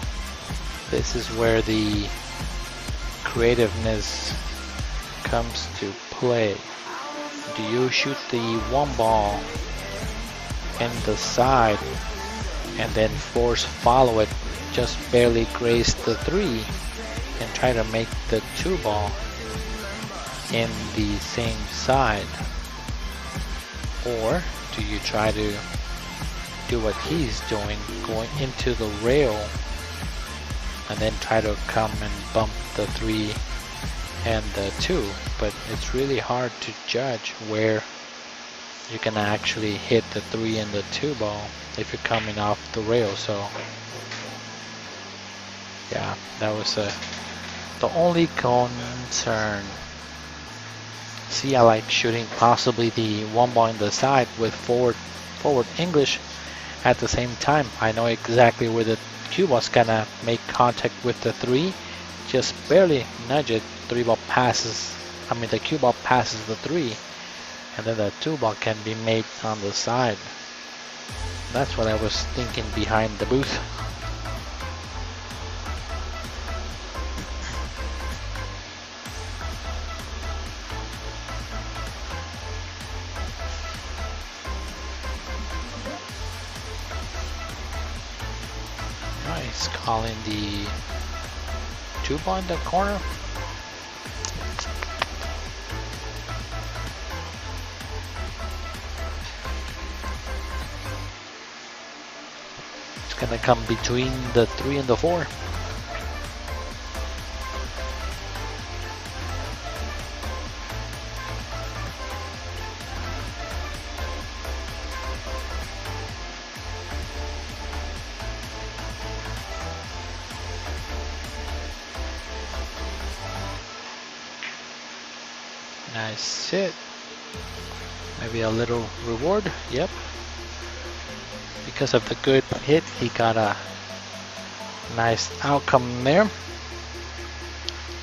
this is where the creativeness comes to play. Do you shoot the 1 ball in the side and then force follow it, just barely graze the 3 and try to make the 2 ball in the same side? Or do you try to do what he's doing, going into the rail and then try to come and bump the 3 and the 2? But it's really hard to judge where you can actually hit the 3 and the 2 ball if you're coming off the rail. So yeah, that was the only concern. See, I like shooting possibly the 1 ball in the side with forward English at the same time. I know exactly where the cue ball's gonna make contact with the 3, just barely nudge it. 3 ball passes, I mean the cue ball passes the 3, and then the 2 ball can be made on the side. That's what I was thinking behind the booth. He's calling the 2-ball in the corner. It's gonna come between the 3 and the 4. Nice hit. Maybe a little reward. Yep. Because of the good hit, he got a nice outcome there.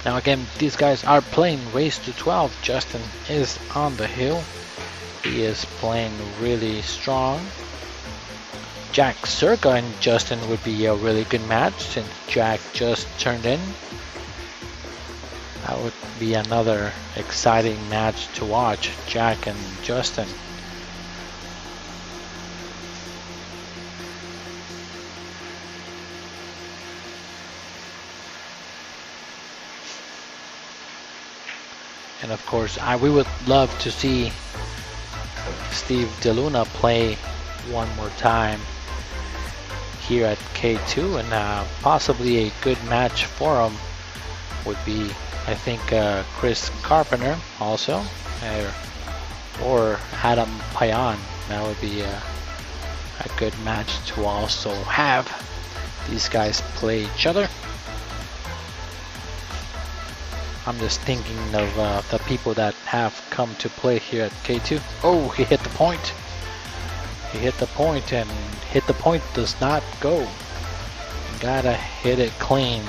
Now again, these guys are playing race to 12. Justin is on the hill. He is playing really strong. Jack Circa and Justin would be a really good match since Jack just turned in. That would be another exciting match to watch, Jack and Justin. And of course, we would love to see Steve DeLuna play one more time here at K2, and possibly a good match for him would be, I think, Chris Carpenter also, or Adam Payan. That would be a good match to also have these guys play each other. I'm just thinking of the people that have come to play here at K2. Oh, he hit the point. He hit the point, and hit the point does not go. You gotta hit it clean.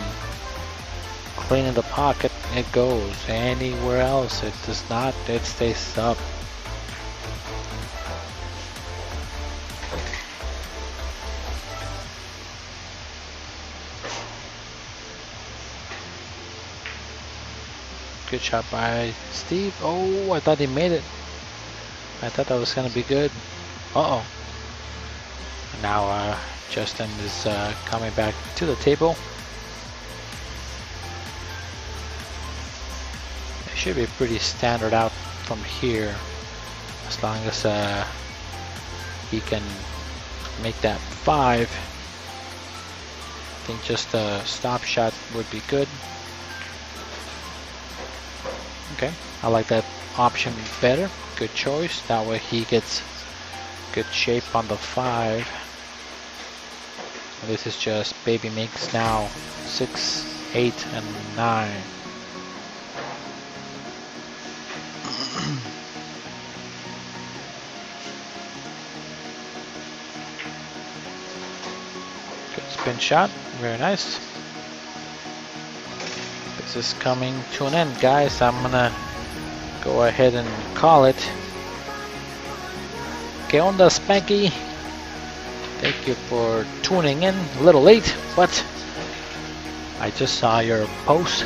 Clean in the pocket, it goes. Anywhere else, it does not. It stays up. Good shot by Steve. Oh, I thought he made it. I thought that was gonna be good. Uh-oh. Now Justin is coming back to the table. It should be pretty standard out from here, as long as he can make that 5. I think just a stop shot would be good. Okay, I like that option better. Good choice. That way he gets good shape on the 5. This is just baby makes now 6, 8, and 9. Good spin shot. Very nice. This is coming to an end, guys. I'm gonna go ahead and call it. Que onda, Spanky? Thank you for tuning in. A little late, but I just saw your post.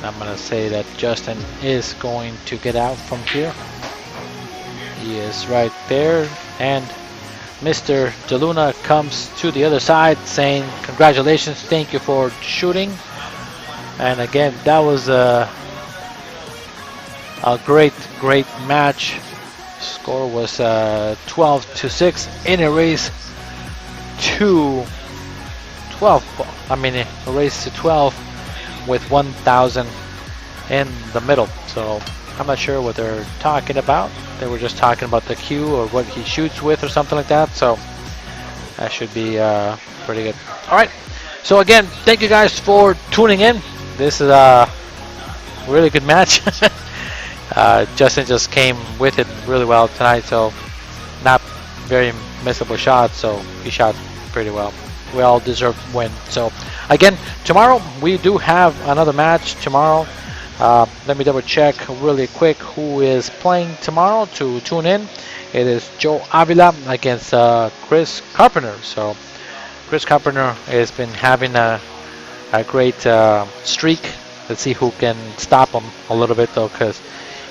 I'm gonna say that Justin is going to get out from here. He is right there, and Mr. DeLuna comes to the other side saying congratulations, thank you for shooting. And again, that was a great match. Score was 12-6 in a race to 12. A race to 12 with 1,000 in the middle. So I'm not sure what they're talking about. They were just talking about the cue or what he shoots with or something like that. So that should be pretty good. All right. So again, thank you guys for tuning in. This is a really good match. Justin just came with it really well tonight, so not very missable shots. So he shot pretty well. We all deserve win. So again, tomorrow we do have another match tomorrow. Let me double check really quick who is playing tomorrow to tune in. It is Joe Avila against Chris Carpenter. So Chris Carpenter has been having a great streak. Let's see who can stop him a little bit though, because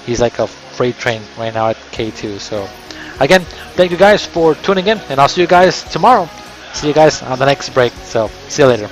he's like a freight train right now at K2. So Again, thank you guys for tuning in, and I'll see you guys tomorrow. See you guys on the next break. So, see you later.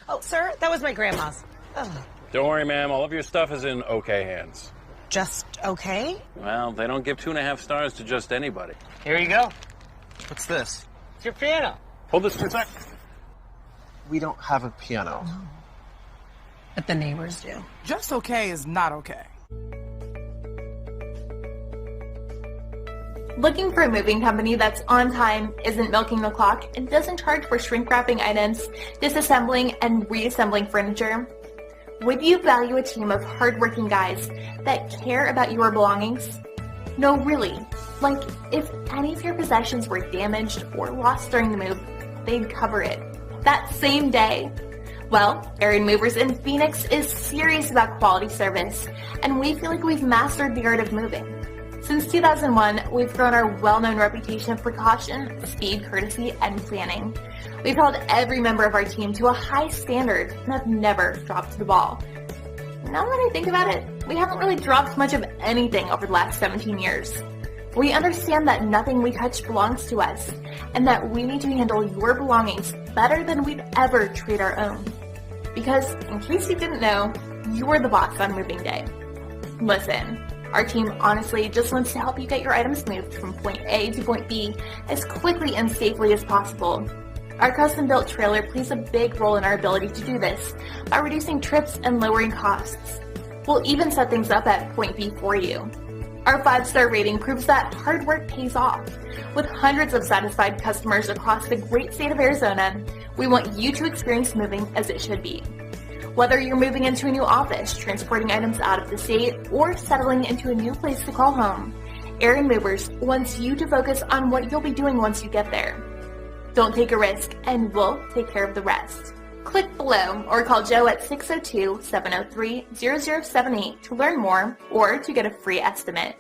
Oh, sir, that was my grandma's. Ugh. Don't worry, ma'am. All of your stuff is in okay hands. Just okay? Well, they don't give 2.5 stars to just anybody. Here you go. What's this? It's your piano. Hold this for a sec. We don't have a piano. But the neighbors do. Just okay is not okay. Looking for a moving company that's on time, isn't milking the clock, and doesn't charge for shrink wrapping items, disassembling, and reassembling furniture? Would you value a team of hardworking guys that care about your belongings? No, really. Like, if any of your possessions were damaged or lost during the move, they'd cover it that same day. Well, Aaron Movers in Phoenix is serious about quality service, and we feel like we've mastered the art of moving. Since 2001, we've grown our well-known reputation of precaution, speed, courtesy, and planning. We've held every member of our team to a high standard and have never dropped the ball. Now that I think about it, we haven't really dropped much of anything over the last 17 years. We understand that nothing we touch belongs to us, and that we need to handle your belongings better than we'd ever treat our own. Because, in case you didn't know, you're the boss on moving day. Listen. Our team honestly just wants to help you get your items moved from point A to point B as quickly and safely as possible. Our custom-built trailer plays a big role in our ability to do this by reducing trips and lowering costs. We'll even set things up at point B for you. Our 5-star rating proves that hard work pays off. With hundreds of satisfied customers across the great state of Arizona, we want you to experience moving as it should be. Whether you're moving into a new office, transporting items out of the state, or settling into a new place to call home, Aaron Movers wants you to focus on what you'll be doing once you get there. Don't take a risk, and we'll take care of the rest. Click below or call Joe at 602-703-0078 to learn more or to get a free estimate.